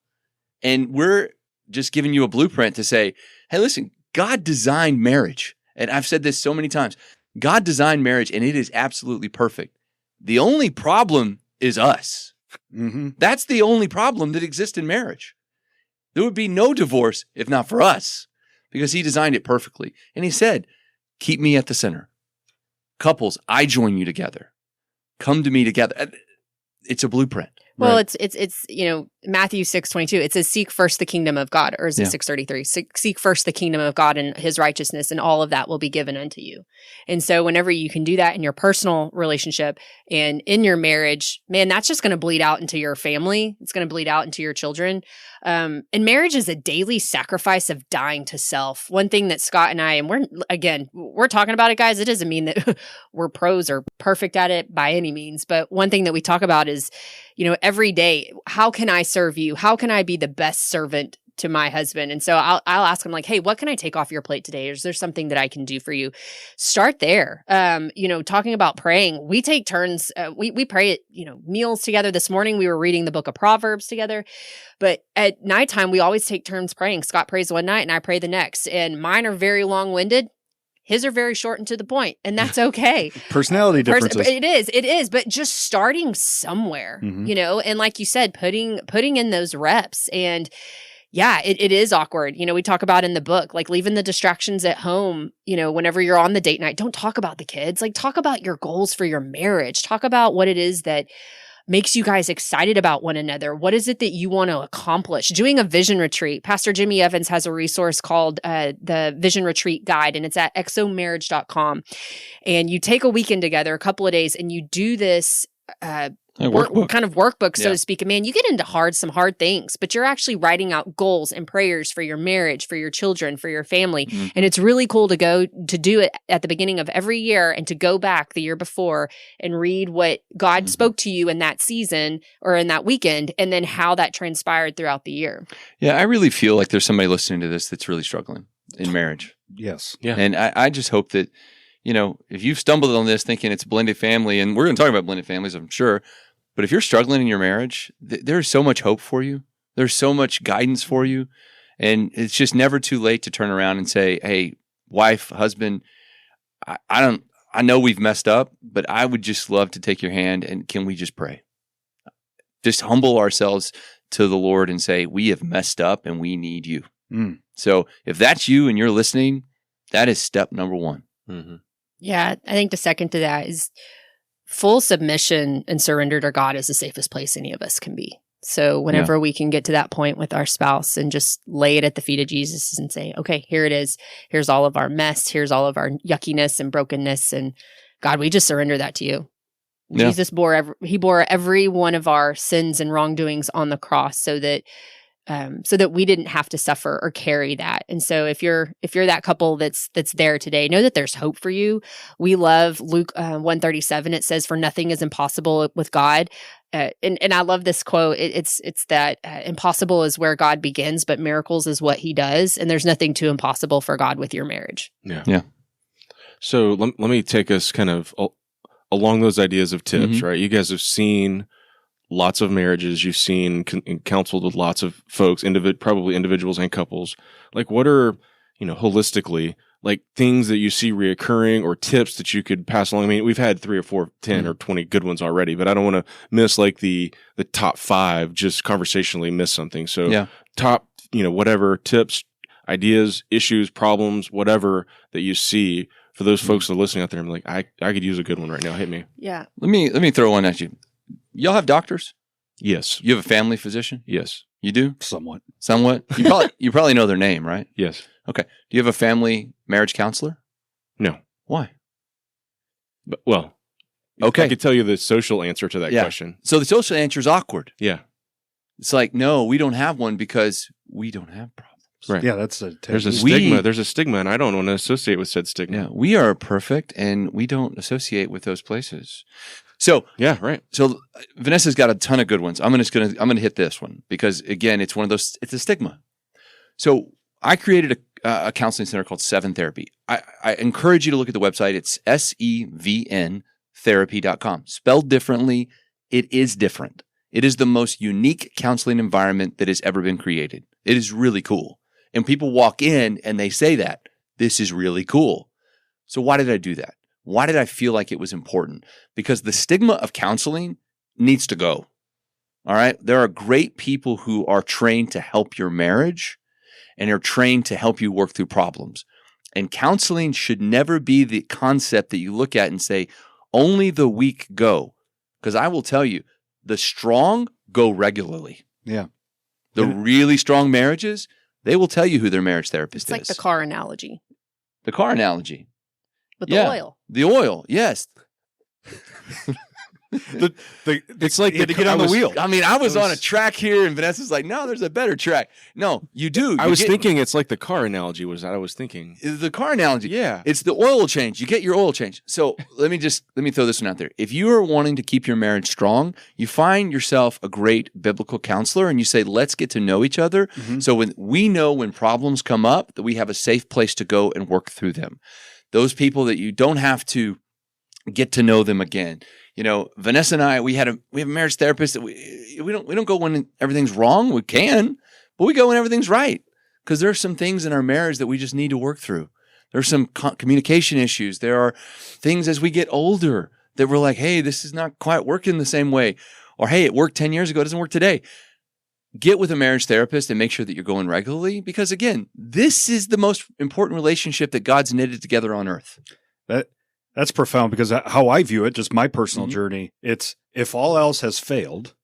And we're just giving you a blueprint to say, hey, listen, God designed marriage. And I've said this so many times. God designed marriage, and it is absolutely perfect. The only problem is us. Mm-hmm. That's the only problem that exists in marriage. There would be no divorce if not for us, because he designed it perfectly. And he said, keep me at the center. Couples, I join you together. Come to me together. It's a blueprint. Well, right? it's Matthew 6:22. It says, seek first the kingdom of God, or is it 6:33? Seek first the kingdom of God and his righteousness, and all of that will be given unto you. And so whenever you can do that in your personal relationship and in your marriage, man, that's just going to bleed out into your family. It's going to bleed out into your children. And marriage is a daily sacrifice of dying to self. One thing that Scott and I, and we're talking about it, guys. It doesn't mean that we're pros or perfect at it by any means. But one thing that we talk about is, every day, how can I serve you? How can I be the best servant to my husband? And so I'll ask him like, hey, what can I take off your plate today? Is there something that I can do for you? Start there. Talking about praying, we take turns. We pray at, meals together. This morning, we were reading the book of Proverbs together. But at nighttime, we always take turns praying. Scott prays one night and I pray the next. And mine are very long-winded. His are very short and to the point, and that's okay. Personality differences. It is. But just starting somewhere, and like you said, putting in those reps. And yeah, it is awkward. We talk about in the book, like leaving the distractions at home, whenever you're on the date night, don't talk about the kids. Like talk about your goals for your marriage. Talk about what it is that makes you guys excited about one another. What is it that you want to accomplish? Doing a vision retreat. Pastor Jimmy Evans has a resource called the Vision Retreat Guide, and it's at exomarriage.com. And you take a weekend together, a couple of days, and you do this workbook, so to speak. And man, you get into some hard things, but you're actually writing out goals and prayers for your marriage, for your children, for your family. And it's really cool to go to do it at the beginning of every year and to go back the year before and read what God spoke to you in that season or in that weekend, and then how that transpired throughout the year. Yeah, I really feel like there's somebody listening to this that's really struggling in marriage. Yes. Yeah. And I just hope that, if you've stumbled on this thinking it's blended family, and we're going to talk about blended families, I'm sure, but if you're struggling in your marriage, there's so much hope for you. There's so much guidance for you. And it's just never too late to turn around and say, hey, wife, husband, I know we've messed up, but I would just love to take your hand, and can we just pray? Just humble ourselves to the Lord and say, we have messed up and we need you. So if that's you and you're listening, that is step number one. Mm-hmm. Yeah, I think the second to that is full submission and surrender to God is the safest place any of us can be. So whenever we can get to that point with our spouse and just lay it at the feet of Jesus and say, okay, here it is. Here's all of our mess. Here's all of our yuckiness and brokenness. And God, we just surrender that to you. Yeah. Jesus bore every one of our sins and wrongdoings on the cross so that we didn't have to suffer or carry that. And so if you're that couple that's there today, know that there's hope for you. We love Luke 137. It says, "For nothing is impossible with God." And I love this quote. It's that impossible is where God begins, but miracles is what He does. And there's nothing too impossible for God with your marriage. Yeah. So let me take us kind of along those ideas of tips, right? You guys have seen lots of marriages. You've seen and counseled with lots of folks, probably individuals and couples. Like, what are, holistically, like things that you see reoccurring or tips that you could pass along? I mean, we've had 3 or 4, 10 or 20 good ones already, but I don't want to miss like the top 5, just conversationally miss something. So top, whatever tips, ideas, issues, problems, whatever that you see for those folks that are listening out there. I'm like, I could use a good one right now. Hit me. Yeah. Let me throw one at you. Y'all have doctors? Yes. You have a family physician? Yes. You do? Somewhat. You probably know their name, right? Yes. Okay. Do you have a family marriage counselor? No. Why? Well, okay. I could tell you the social answer to that question. So the social answer is awkward. Yeah. It's like, no, we don't have one because we don't have problems. Right. Yeah, there's a stigma. There's a stigma, and I don't want to associate with said stigma. Yeah, we are perfect, and we don't associate with those places. So right. So Vanessa's got a ton of good ones. I'm gonna hit this one because again, it's one of those. It's a stigma. So I created a counseling center called Seven Therapy. I encourage you to look at the website. It's SEVNtherapy.com. Spelled differently, it is different. It is the most unique counseling environment that has ever been created. It is really cool. And people walk in and they say that this is really cool. So why did I do that? Why did I feel like it was important? Because the stigma of counseling needs to go. All right. There are great people who are trained to help your marriage and are trained to help you work through problems. And counseling should never be the concept that you look at and say, only the weak go. Because I will tell you, the strong go regularly. Yeah. The really strong marriages, they will tell you who their marriage therapist is. It's like the car analogy. The car analogy. With the oil. The oil, yes. It's like to get on the wheel. I mean, I was on a track here, and Vanessa's like, no, there's a better track. No, you do. I was thinking it's like the car analogy was that I was thinking. The car analogy. Yeah. It's the oil change. You get your oil change. So let me throw this one out there. If you are wanting to keep your marriage strong, you find yourself a great biblical counselor and you say, let's get to know each other. Mm-hmm. So when problems come up, that we have a safe place to go and work through them. Those people that you don't have to get to know them again. Vanessa and I, we have a marriage therapist that we don't go when everything's wrong. We can, but we go when everything's right because there are some things in our marriage that we just need to work through. There are some communication issues. There are things as we get older that we're like, hey, this is not quite working the same way, or hey, it worked 10 years ago, it doesn't work today. Get with a marriage therapist and make sure that you're going regularly because again, this is the most important relationship that God's knitted together on earth. That's profound because how I view it, just my personal journey, it's if all else has failed,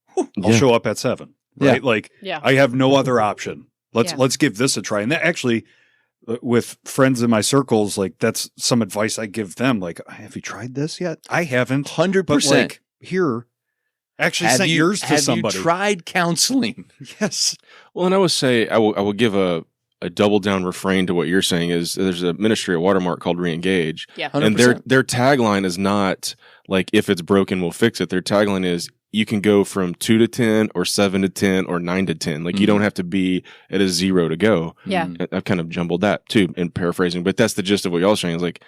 I'll show up at 7, right? I have no other option. Let's give this a try. And that actually, with friends in my circles, like that's some advice I give them. Like, have you tried this yet? I haven't. 100%. But like here, actually sent yours to somebody. Have you tried counseling? Yes. Well, and I would say I will give a double down refrain to what you're saying is there's a ministry at Watermark called Reengage. Yeah. 100%. And their tagline is not like, if it's broken, we'll fix it. Their tagline is you can go from 2 to 10 or 7 to 10 or 9 to 10. Like you don't have to be at a 0 to go. Yeah. I've kind of jumbled that too in paraphrasing, but that's the gist of what y'all are saying is like,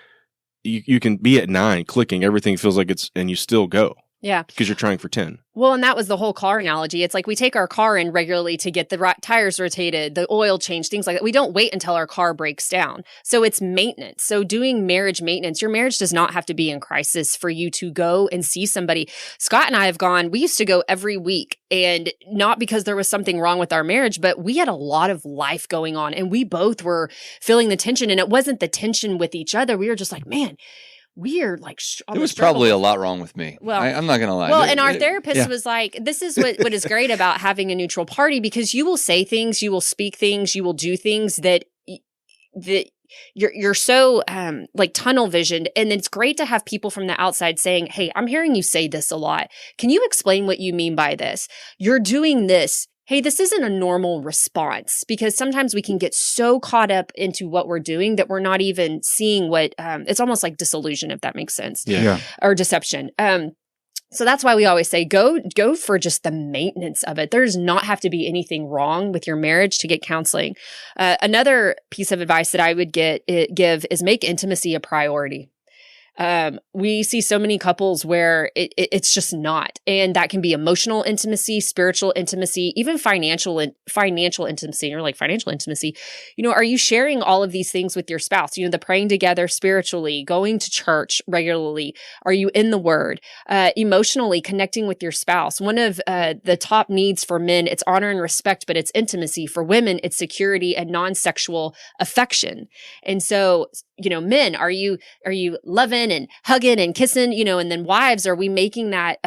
you can be at 9 clicking, everything feels like and you still go. Yeah. Because you're trying for 10. Well, and that was the whole car analogy. It's like we take our car in regularly to get the tires rotated, the oil change, things like that. We don't wait until our car breaks down. So it's maintenance. So doing marriage maintenance, your marriage does not have to be in crisis for you to go and see somebody. Scott and I have gone, we used to go every week, and not because there was something wrong with our marriage, but we had a lot of life going on and we both were feeling the tension, and it wasn't the tension with each other. We were just like, man, we are like there was probably a lot wrong with me. Well, I'm not going to lie. Well, and our therapist was like, this is what is great about having a neutral party, because you will say things, you will speak things, you will do things that you're so like tunnel visioned. And it's great to have people from the outside saying, hey, I'm hearing you say this a lot. Can you explain what you mean by this? You're doing this. Hey, this isn't a normal response, because sometimes we can get so caught up into what we're doing that we're not even seeing what it's almost like disillusion, if that makes sense. Yeah. Or deception. So that's why we always say go for just the maintenance of it. There does not have to be anything wrong with your marriage to get counseling. Another piece of advice that I would give is make intimacy a priority. We see so many couples where it's just not, and that can be emotional intimacy, spiritual intimacy, even financial intimacy, or like financial intimacy. Are you sharing all of these things with your spouse? The praying together spiritually, going to church regularly. Are you in the Word? Emotionally connecting with your spouse. One of the top needs for men, it's honor and respect, but it's intimacy. For women, it's security and non-sexual affection. And so, men, are you loving and hugging and kissing, and then wives, are we making that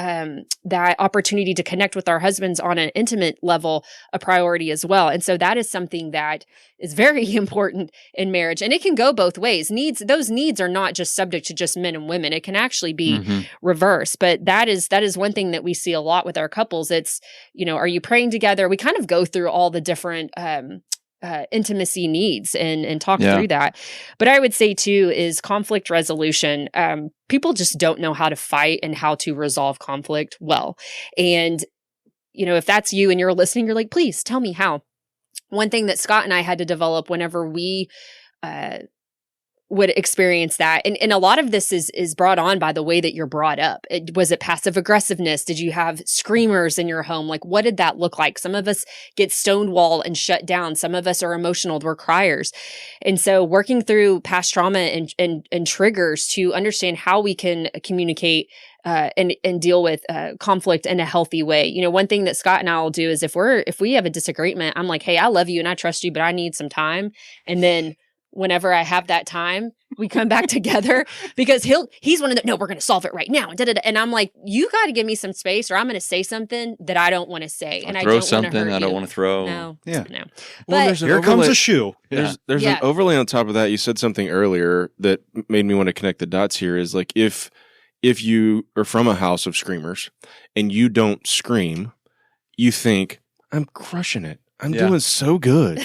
opportunity to connect with our husbands on an intimate level a priority as well? And so that is something that is very important in marriage, and it can go both ways. Those needs are not just subject to just men and women. It can actually be reversed, but that is one thing that we see a lot with our couples. It's, are you praying together? We kind of go through all the different intimacy needs and talk through that. But I would say too is conflict resolution. People just don't know how to fight and how to resolve conflict well. And, if that's you and you're listening, you're like, please tell me how. One thing that Scott and I had to develop whenever we would experience that. And a lot of this is brought on by the way that you're brought up. Was it passive aggressiveness? Did you have screamers in your home? Like, what did that look like? Some of us get stonewalled and shut down. Some of us are emotional. We're criers. And so working through past trauma and triggers to understand how we can communicate and deal with conflict in a healthy way. One thing that Scott and I will do is if we have a disagreement, I'm like, hey, I love you and I trust you, but I need some time. And then whenever I have that time, we come back together, because he's one of the, no, we're going to solve it right now. And I'm like, you got to give me some space, or I'm going to say something that I don't want to say. And I don't want to hurt you. I don't want to throw. No. Yeah. No. Well, here comes a shoe. There's an overlay on top of that. You said something earlier that made me want to connect the dots here, is like, if you are from a house of screamers and you don't scream, you think, I'm crushing it. I'm doing so good,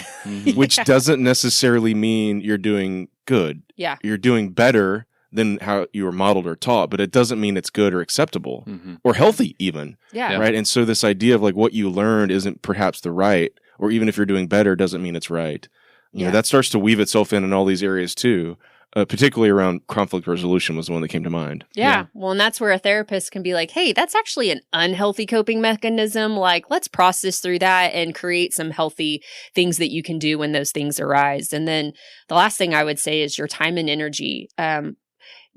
which doesn't necessarily mean you're doing good. Yeah. You're doing better than how you were modeled or taught, but it doesn't mean it's good or acceptable or healthy even. Yeah. Right. And so this idea of like what you learned isn't perhaps the right, or even if you're doing better doesn't mean it's right. You know, that starts to weave itself in all these areas too. Particularly around conflict resolution was the one that came to mind. Yeah. Well, and that's where a therapist can be like, hey, that's actually an unhealthy coping mechanism. Like, let's process through that and create some healthy things that you can do when those things arise. And then the last thing I would say is your time and energy.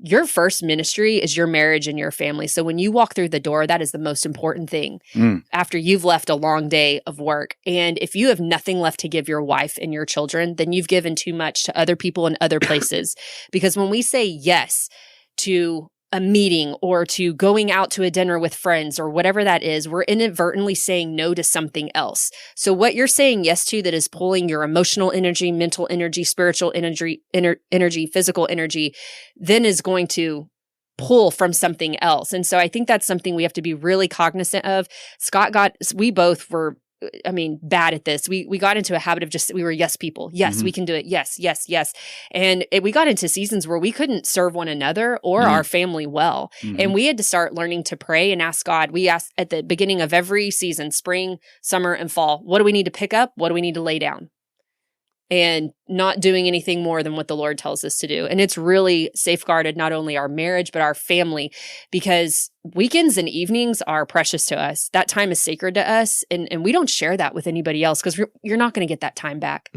Your first ministry is your marriage and your family. So when you walk through the door, that is the most important thing after you've left a long day of work. And if you have nothing left to give your wife and your children, then you've given too much to other people in other places. Because when we say yes to a meeting or to going out to a dinner with friends or whatever that is, we're inadvertently saying no to something else. So what you're saying yes to that is pulling your emotional energy, mental energy, spiritual energy, energy, physical energy, then is going to pull from something else. And so I think that's something we have to be really cognizant of. We both were bad at this. We got into a habit of we were yes people. Yes, we can do it. Yes, yes, yes. And we got into seasons where we couldn't serve one another or our family well. And we had to start learning to pray and ask God. We asked at the beginning of every season, spring, summer, and fall, what do we need to pick up? What do we need to lay down? And not doing anything more than what the Lord tells us to do. And it's really safeguarded not only our marriage, but our family, because weekends and evenings are precious to us. That time is sacred to us. And we don't share that with anybody else, because you're not going to get that time back.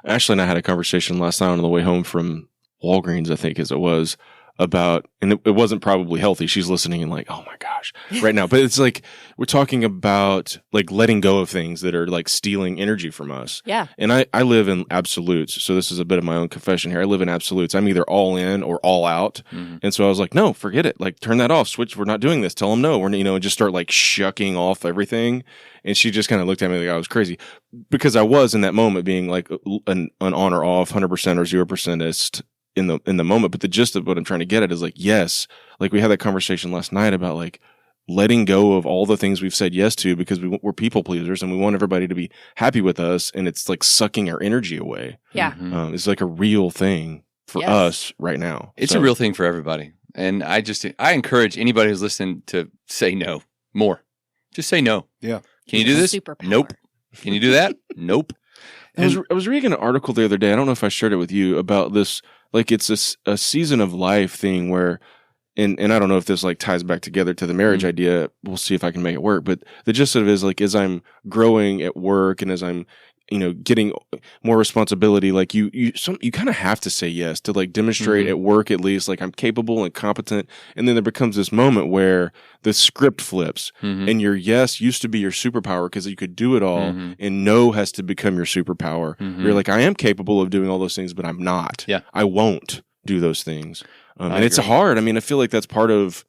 Ashley and I had a conversation last night on the way home from Walgreens, I think as it was, about, and it wasn't probably healthy. She's listening and like, oh my gosh, right now. But it's like, we're talking about like letting go of things that are like stealing energy from us. Yeah. And I live in absolutes. So this is a bit of my own confession here. I live in absolutes. I'm either all in or all out. Mm-hmm. And so I was like, no, forget it. Like turn that off, switch. We're not doing this. Tell them no. We're, and just start like shucking off everything. And she just kind of looked at me like I was crazy because I was in that moment being like an on or off 100% or 0%ist in the moment. But the gist of what I'm trying to get at is like, yes, like we had that conversation last night about like letting go of all the things we've said yes to because we're people pleasers and we want everybody to be happy with us. And it's like sucking our energy away. Yeah. It's like a real thing for us right now. It's a real thing for everybody. And I encourage anybody who's listening to say no more. Just say no. Yeah. Can you do this? Superpower. Nope. Can you do that? Nope. I was reading an article the other day. I don't know if I shared it with you about this. Like it's a season of life thing where, and I don't know if this like ties back together to the marriage idea. We'll see if I can make it work. But the gist of it is like as I'm growing at work and as I'm getting more responsibility, like you kind of have to say yes to like demonstrate at work at least like I'm capable and competent. And then there becomes this moment where the script flips and your yes used to be your superpower because you could do it all and no has to become your superpower. You're like, I am capable of doing all those things, but I'm not. Yeah. I won't do those things. And it's hard. I mean, I feel like that's part of,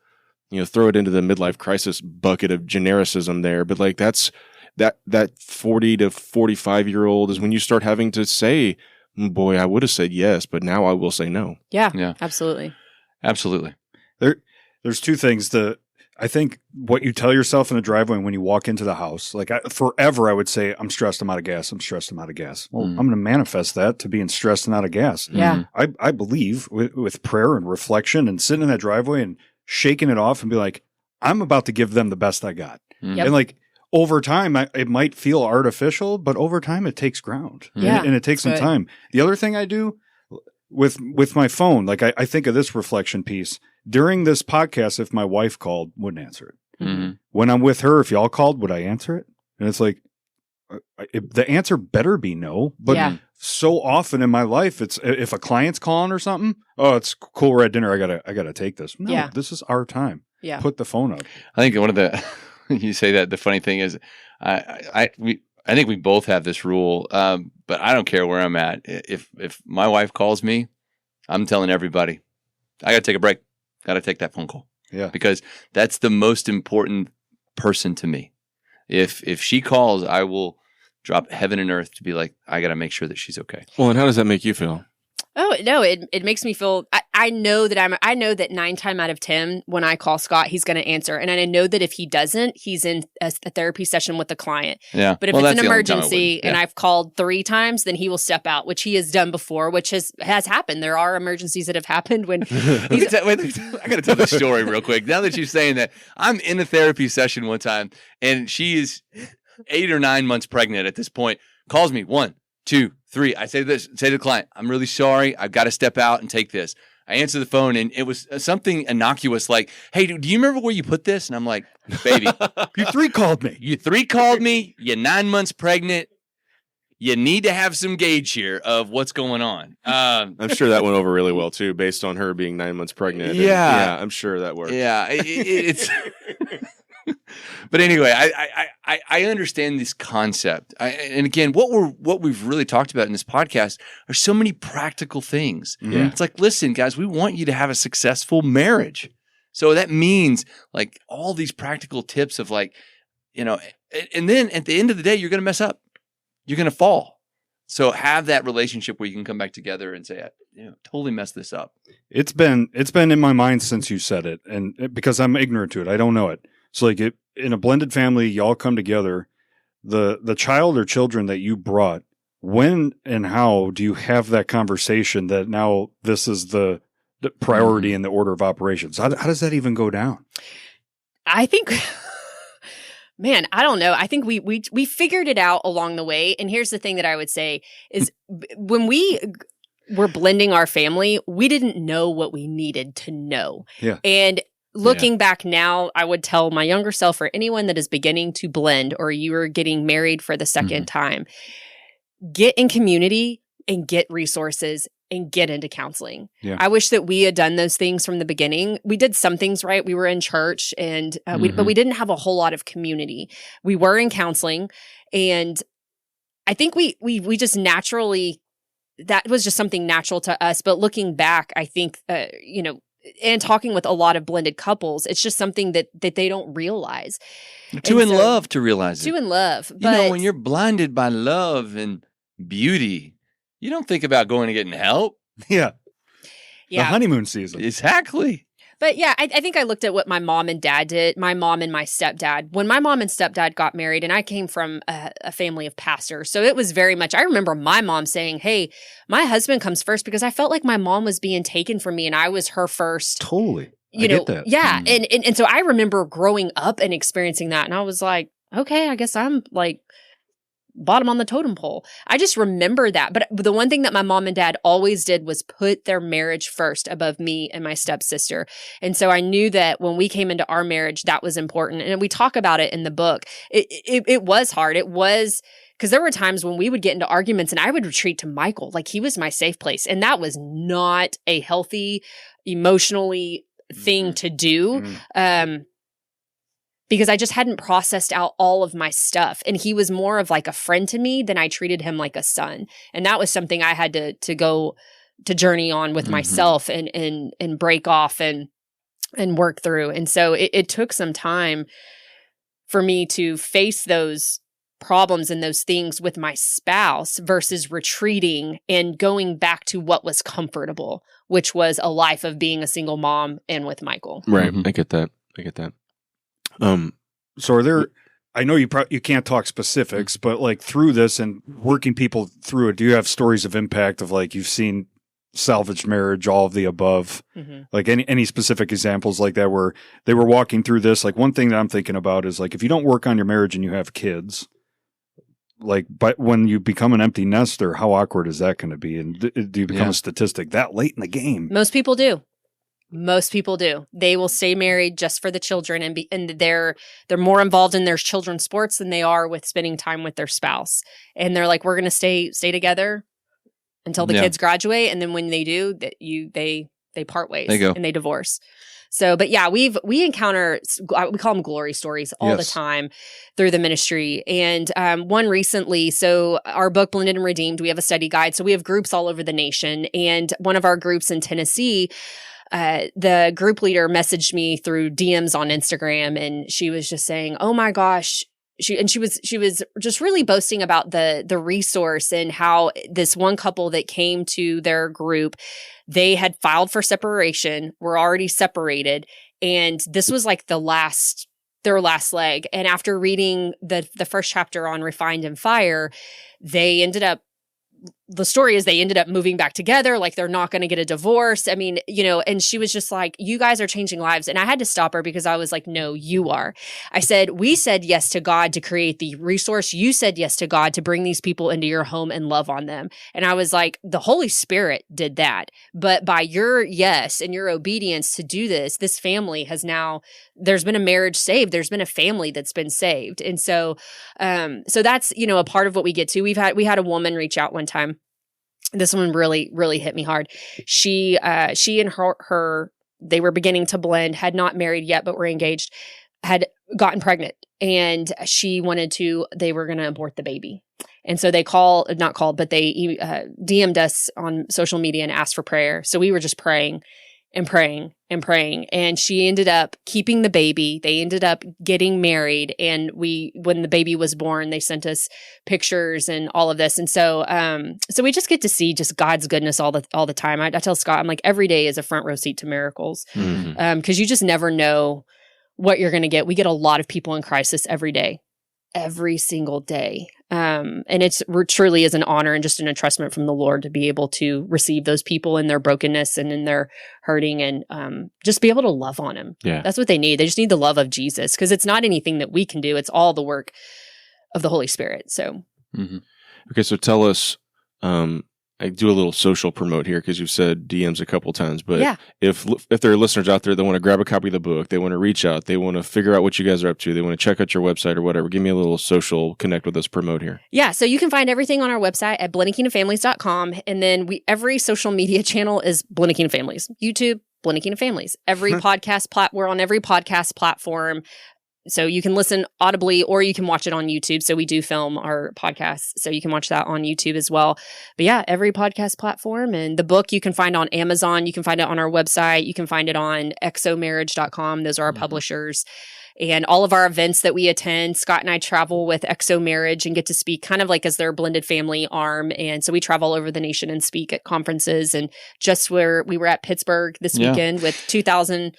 throw it into the midlife crisis bucket of genericism there, but like that 40 to 45-year-old is when you start having to say, boy, I would have said yes, but now I will say no. Yeah. Absolutely. Absolutely. There's two things. I think what you tell yourself in the driveway when you walk into the house, like forever I would say, I'm stressed, I'm out of gas. I'm stressed, I'm out of gas. Well, I'm going to manifest that to being stressed and out of gas. Yeah. I believe with prayer and reflection and sitting in that driveway and shaking it off and be like, I'm about to give them the best I got. Yep. And like, over time, it might feel artificial, but over time it takes ground. Yeah, and it takes some time. The other thing I do with my phone, like I think of this reflection piece. During this podcast, if my wife called, wouldn't answer it. Mm-hmm. When I'm with her, if y'all called, would I answer it? And it's like, the answer better be no. But so often in my life, it's if a client's calling or something, oh, it's cool, we're at dinner, I gotta take this. No, this is our time. Yeah. Put the phone up. I think one of the you say that the funny thing is, I think we both have this rule, but I don't care where I'm at. If my wife calls me, I'm telling everybody, I got to take a break. Got to take that phone call. Yeah, because that's the most important person to me. If she calls, I will drop heaven and earth to be like, I got to make sure that she's okay. Well, and how does that make you feel? Oh, no, it makes me feel, I know that 9 times out of 10, when I call Scott, he's going to answer. And I know that if he doesn't, he's in a therapy session with the client. Yeah. But if it's an emergency and I've called 3 times, then he will step out, which he has done before, which has happened. There are emergencies that have happened when I got to tell this story real quick. Now that you're saying that, I'm in a therapy session one time and she is 8 or 9 months pregnant at this point, calls me 1, 2, 3. I say to the client, I'm really sorry. I've got to step out and take this. I answer the phone and it was something innocuous like, hey, do you remember where you put this? And I'm like, baby, you 3 called me. You 3 called me. You're 9 months pregnant. You need to have some gauge here of what's going on. I'm sure that went over really well too, based on her being 9 months pregnant. Yeah. I'm sure that worked. Yeah. It's... But anyway, I understand this concept, and again, what we've really talked about in this podcast are so many practical things. Yeah. It's like, listen, guys, we want you to have a successful marriage, so that means like all these practical tips of like, and then at the end of the day, you're going to mess up, you're going to fall. So have that relationship where you can come back together and say, totally messed this up. It's been in my mind since you said it, and because I'm ignorant to it, I don't know it. So like in a blended family, y'all come together, the child or children that you brought, when and how do you have that conversation that now this is the priority in the order of operations? How does that even go down? I think, man, I don't know. I think we figured it out along the way. And here's the thing that I would say is when we were blending our family, we didn't know what we needed to know. Yeah. And looking back now, I would tell my younger self or anyone that is beginning to blend or you are getting married for the second time, get in community and get resources and get into counseling. Yeah. I wish that we had done those things from the beginning. We did some things right. We were in church and but we didn't have a whole lot of community. We were in counseling, and I think we just naturally, that was just something natural to us. But looking back, I think and talking with a lot of blended couples, it's just something that they don't realize. Too in love to realize it. Too in love. But when you're blinded by love and beauty, you don't think about going and getting help. Yeah. The honeymoon season. Exactly. But yeah, I think I looked at what my mom and dad did, my mom and my stepdad. When my mom and stepdad got married, and I came from a family of pastors, so it was very much, I remember my mom saying, hey, my husband comes first, because I felt like my mom was being taken from me and I was her first. Totally. I get that. Yeah. And so I remember growing up and experiencing that. And I was like, okay, I guess I'm like bottom on the totem pole. I just remember that. But the one thing that my mom and dad always did was put their marriage first above me and my stepsister. And so I knew that when we came into our marriage, that was important. And we talk about it in the book. It was hard. It was, because there were times when we would get into arguments and I would retreat to Michael. Like, he was my safe place. And that was not a healthy, emotionally thing to do. Because I just hadn't processed out all of my stuff. And he was more of like a friend to me than I treated him like a son. And that was something I had to go to journey on with myself and break off and work through. And so it took some time for me to face those problems and those things with my spouse versus retreating and going back to what was comfortable, which was a life of being a single mom and with Michael. Right. I get that. So are there, I know you can't talk specifics, but like through this and working people through it, do you have stories of impact of like you've seen salvaged marriage, all of the above, like any specific examples like that where they were walking through this? Like, one thing that I'm thinking about is like, if you don't work on your marriage and you have kids, like, but when you become an empty nester, how awkward is that going to be? And do you become a statistic that late in the game? Most people do. They will stay married just for the children, and they're more involved in their children's sports than they are with spending time with their spouse. And they're like, we're going to stay together until the kids graduate, and then when they do, they part ways and they divorce. So, but yeah, we encounter, we call them glory stories all the time through the ministry. And one recently, so our book, Blended and Redeemed, we have a study guide. So we have groups all over the nation. And one of our groups in Tennessee, the group leader messaged me through DMs on Instagram, and she was just saying, oh my gosh, she was just really boasting about the resource and how this one couple that came to their group, they had filed for separation, were already separated, and this was like their last leg. And after reading the first chapter on Refined in Fire, the story is they ended up moving back together, like they're not going to get a divorce. I mean, and she was just like, you guys are changing lives. And I had to stop her because I was like, no, you are. I said, we said yes to God to create the resource. You said yes to God to bring these people into your home and love on them. And I was like, the Holy Spirit did that. But by your yes and your obedience to do this family has now, there's been a marriage saved. There's been a family that's been saved. And so that's, a part of what we get to. We had a woman reach out one time. This one really, really hit me hard. She and her, they were beginning to blend, had not married yet, but were engaged, had gotten pregnant, and they were going to abort the baby. And so they DM'd us on social media and asked for prayer. So we were just praying and praying and praying. And she ended up keeping the baby. They ended up getting married. And when the baby was born, they sent us pictures and all of this. And so we just get to see just God's goodness all the time. I tell Scott, I'm like, every day is a front row seat to miracles. Because you just never know what you're going to get. We get a lot of people in crisis every day, every single day. And it's truly is an honor and just an entrustment from the Lord to be able to receive those people in their brokenness and in their hurting, and just be able to love on them. Yeah. That's what they need. They just need the love of Jesus, because it's not anything that we can do. It's all the work of the Holy Spirit. So, Okay, so tell us, do a little social promote here because you've said DMs a couple times, but Yeah. if there are listeners out there that want to grab a copy of the book, they want to reach out, they want to figure out what you guys are up to, they want to check out your website or whatever, give me a little social connect with us promote here. Yeah, so you can find everything on our website at blendedkingdomfamilies.com, and then every social media channel is Blended Kingdom Families. YouTube, Blended Kingdom Families. Every we're on every podcast platform. So you can listen audibly or you can watch it on YouTube. So we do film our podcasts. So you can watch that on YouTube as well. But yeah, every podcast platform. And the book you can find on Amazon. You can find it on our website. You can find it on exomarriage.com. Those are our publishers. And all of our events that we attend, Scott and I travel with Exo Marriage and get to speak kind of like as their blended family arm. And so we travel all over the nation and speak at conferences. And just where we were at Pittsburgh this weekend with 2,000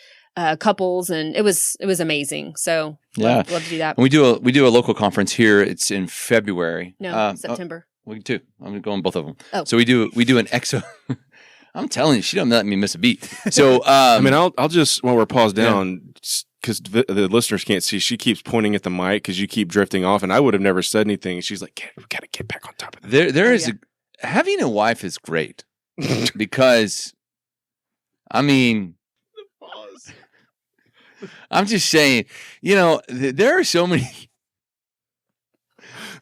couples, and it was amazing. So love to do that. And we do a local conference here. It's in February. No, September. We do. I'm going both of them. Oh. So we do an exo. I'm telling you, she don't let me miss a beat. So I mean, I'll just while we're paused down because the listeners can't see. She keeps pointing at the mic because you keep drifting off, and I would have never said anything. She's like, "We got to get back on top of that." There is having a wife is great because, I mean. I'm just saying, there are so many.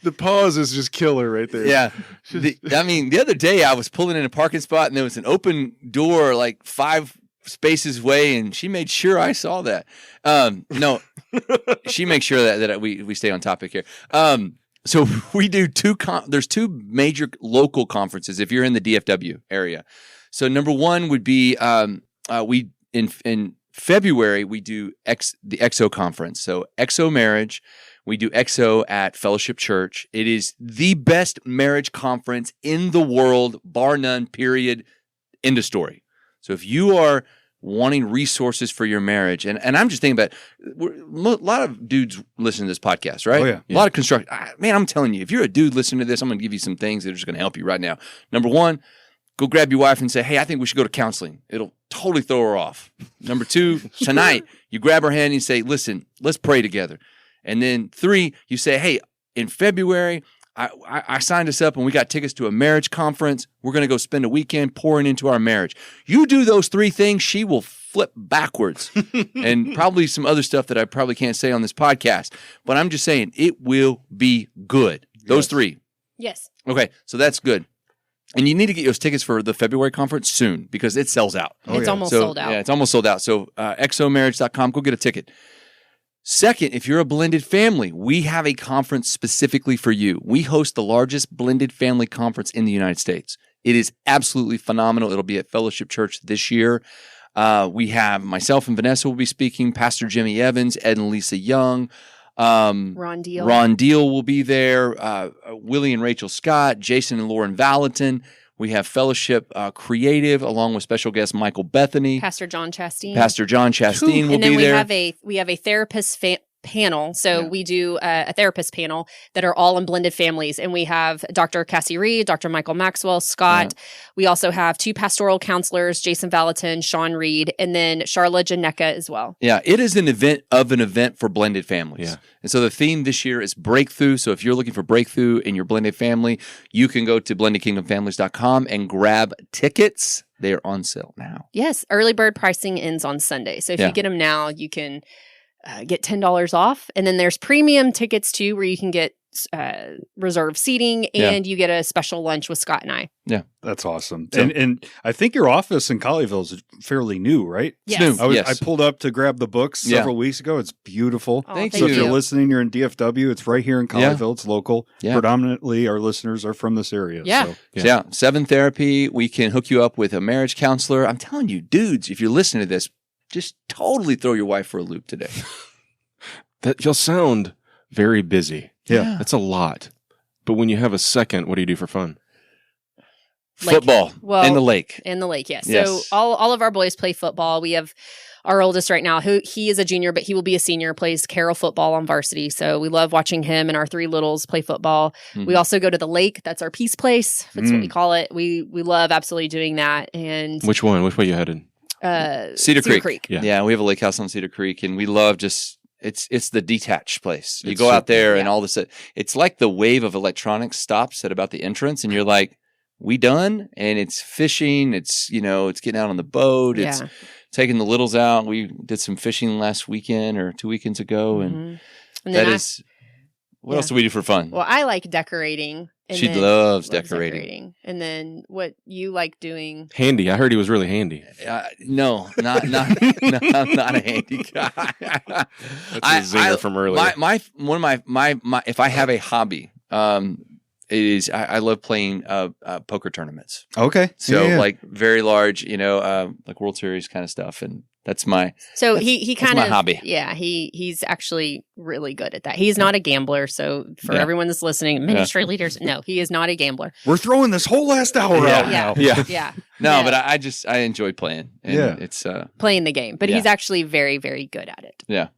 The pause is just killer right there. Yeah. The other day I was pulling in a parking spot and there was an open door like 5 spaces away, and she made sure I saw that. No, she makes sure that we stay on topic here. So we do there's 2 major local conferences if you're in the DFW area. So number one would be in February, we do the EXO conference. So EXO Marriage, we do EXO at Fellowship Church. It is the best marriage conference in the world, bar none, period, end of story. So if you are wanting resources for your marriage, and I'm just thinking about, a lot of dudes listen to this podcast, right? Oh, yeah. A lot of construction. Man, I'm telling you, if you're a dude listening to this, I'm going to give you some things that are just going to help you right now. Number one, go grab your wife and say, hey, I think we should go to counseling. It'll totally throw her off. Number 2, tonight, you grab her hand and you say, listen, let's pray together. And then 3, you say, hey, in February, I signed us up and we got tickets to a marriage conference. We're going to go spend a weekend pouring into our marriage. You do those 3 things, she will flip backwards. And probably some other stuff that I probably can't say on this podcast. But I'm just saying, it will be good. Those 3. Yes. Okay, so that's good. And you need to get those tickets for the February conference soon because it sells out. It's almost sold out. Yeah, it's almost sold out. So exomarriage.com, go get a ticket. Second, if you're a blended family, we have a conference specifically for you. We host the largest blended family conference in the United States. It is absolutely phenomenal. It'll be at Fellowship Church this year. We have myself and Vanessa will be speaking, Pastor Jimmy Evans, Ed and Lisa Young. Ron Deal will be there. Willie and Rachel Scott, Jason and Lauren Valentin. We have Fellowship Creative along with special guest Michael Bethany. Pastor John Chasteen will be there. And then we have a therapist panel. So we do a therapist panel that are all in blended families. And we have Dr. Cassie Reed, Dr. Michael Maxwell, Scott. Yeah. We also have 2 pastoral counselors, Jason Valentin, Sean Reed, and then Charla Janeka as well. Yeah, it is an event for blended families. Yeah. And so the theme this year is breakthrough. So if you're looking for breakthrough in your blended family, you can go to blendedkingdomfamilies.com and grab tickets. They are on sale now. Yes, early bird pricing ends on Sunday. So if you get them now, you can get $10 off. And then there's premium tickets too, where you can get reserved seating and you get a special lunch with Scott and I. Yeah. That's awesome. So, and I think your office in Colleyville is fairly new, right? Yes. I pulled up to grab the books several weeks ago. It's beautiful. Oh, thank so you. if you're listening, you're in DFW, it's right here in Colleyville. It's local. Yeah. Predominantly our listeners are from this area. Yeah. So 7 Therapy. We can hook you up with a marriage counselor. I'm telling you, dudes, if you're listening to this, just totally throw your wife for a loop today. That you'll sound very busy. Yeah. That's a lot. But when you have a second, what do you do for fun? Football in the lake. In the lake, yes. So all of our boys play football. We have our oldest right now, he is a junior, but he will be a senior, plays Carroll football on varsity. So we love watching him and our 3 littles play football. Mm-hmm. We also go to the lake. That's our peace place. That's what we call it. We love absolutely doing that. And which one? Which way you headed? Cedar Creek. Yeah, we have a lake house on Cedar Creek, and we love just it's the detached place. You go out there and all this. It's like the wave of electronics stops at about the entrance, and you're like, we done, and it's fishing. It's it's getting out on the boat. It's taking the littles out. We did some fishing last weekend or 2 weekends ago, and that is. What else do we do for fun? Well, I like decorating. She loves decorating. And then what you like doing? Handy. I heard he was really handy. No, not I'm not a handy guy. That's a zinger from earlier. My if I have a hobby, it is I love playing poker tournaments. Okay. So like very large, like World Series kind of stuff, and that's my he kind of my hobby. Yeah, he's actually really good at that. He's not a gambler, so for everyone that's listening, ministry leaders, no, he is not a gambler. We're throwing this whole last hour out now. Yeah. No, but I enjoy playing. And it's playing the game, but he's actually very, very good at it. Yeah.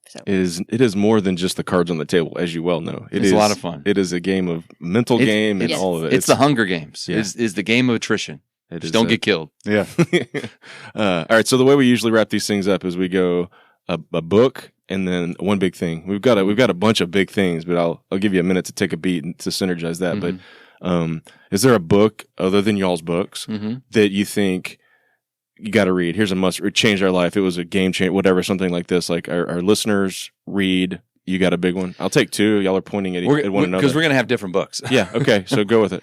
So it is more than just the cards on the table, as you well know. It's a lot of fun. It is a game of mental game and all of it. It's the Hunger Games. Yeah. Is the game of attrition. Just don't get killed. Yeah. All right. So the way we usually wrap these things up is we go a book and then one big thing. We've got a bunch of big things, but I'll give you a minute to take a beat and to synergize that. But is there a book other than y'all's books that you think you got to read? Here's a must. It changed our life. It was a game changer. Whatever. Something like this. Like our listeners read. You got a big one. I'll take two. Y'all are pointing at one another because we're gonna have different books. Yeah. Okay. So go with it.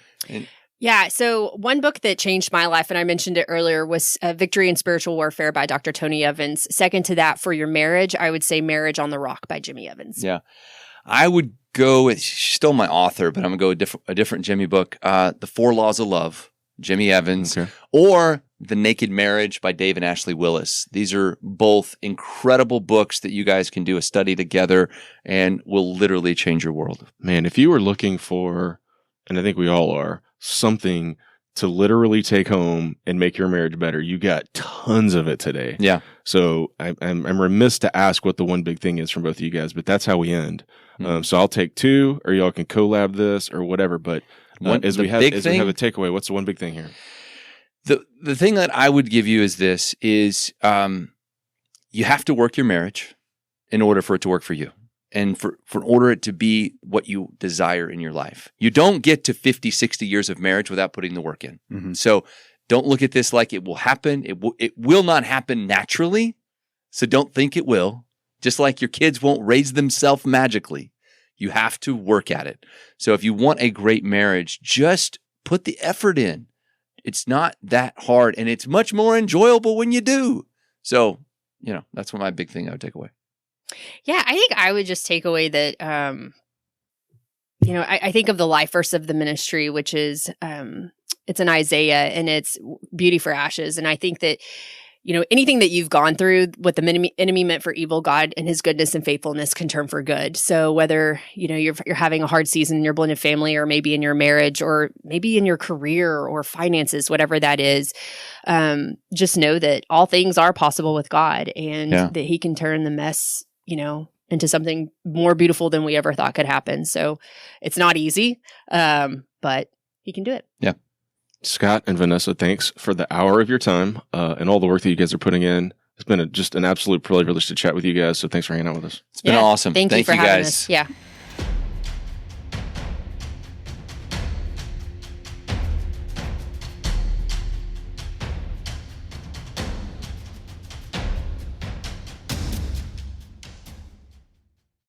Yeah. So one book that changed my life, and I mentioned it earlier, was Victory in Spiritual Warfare by Dr. Tony Evans. Second to that, for your marriage, I would say Marriage on the Rock by Jimmy Evans. Yeah. I would go with, she's still my author, but I'm going to go a different Jimmy book. The 4 Laws of Love, Jimmy Evans, or The Naked Marriage by Dave and Ashley Willis. These are both incredible books that you guys can do a study together and will literally change your world. Man, if you were looking for, and I think we all are, something to literally take home and make your marriage better, you got tons of it today. Yeah. So I'm remiss to ask what the one big thing is from both of you guys, but that's how we end. So I'll take 2, or y'all can collab this or whatever. But as we have a takeaway, what's the one big thing here? The thing that I would give you is this: you have to work your marriage in order for it to work for you. And for order it to be what you desire in your life. You don't get to 50, 60 years of marriage without putting the work in. Mm-hmm. So don't look at this like it will happen. It will not happen naturally. So don't think it will. Just like your kids won't raise themselves magically. You have to work at it. So if you want a great marriage, just put the effort in. It's not that hard, and it's much more enjoyable when you do. So, that's what my big thing I would take away. Yeah, I think I would just take away that, I think of the life verse of the ministry, which is, it's in Isaiah, and it's beauty for ashes. And I think that, anything that you've gone through, what the enemy meant for evil, God and his goodness and faithfulness can turn for good. So whether, you're having a hard season in your blended family, or maybe in your marriage, or maybe in your career or finances, whatever that is, just know that all things are possible with God, and that he can turn the mess, into something more beautiful than we ever thought could happen. So it's not easy, but he can do it. Yeah. Scott and Vanessa, thanks for the hour of your time and all the work that you guys are putting in. It's been just an absolute privilege to chat with you guys. So thanks for hanging out with us. It's been awesome. Thank you for having us. Yeah.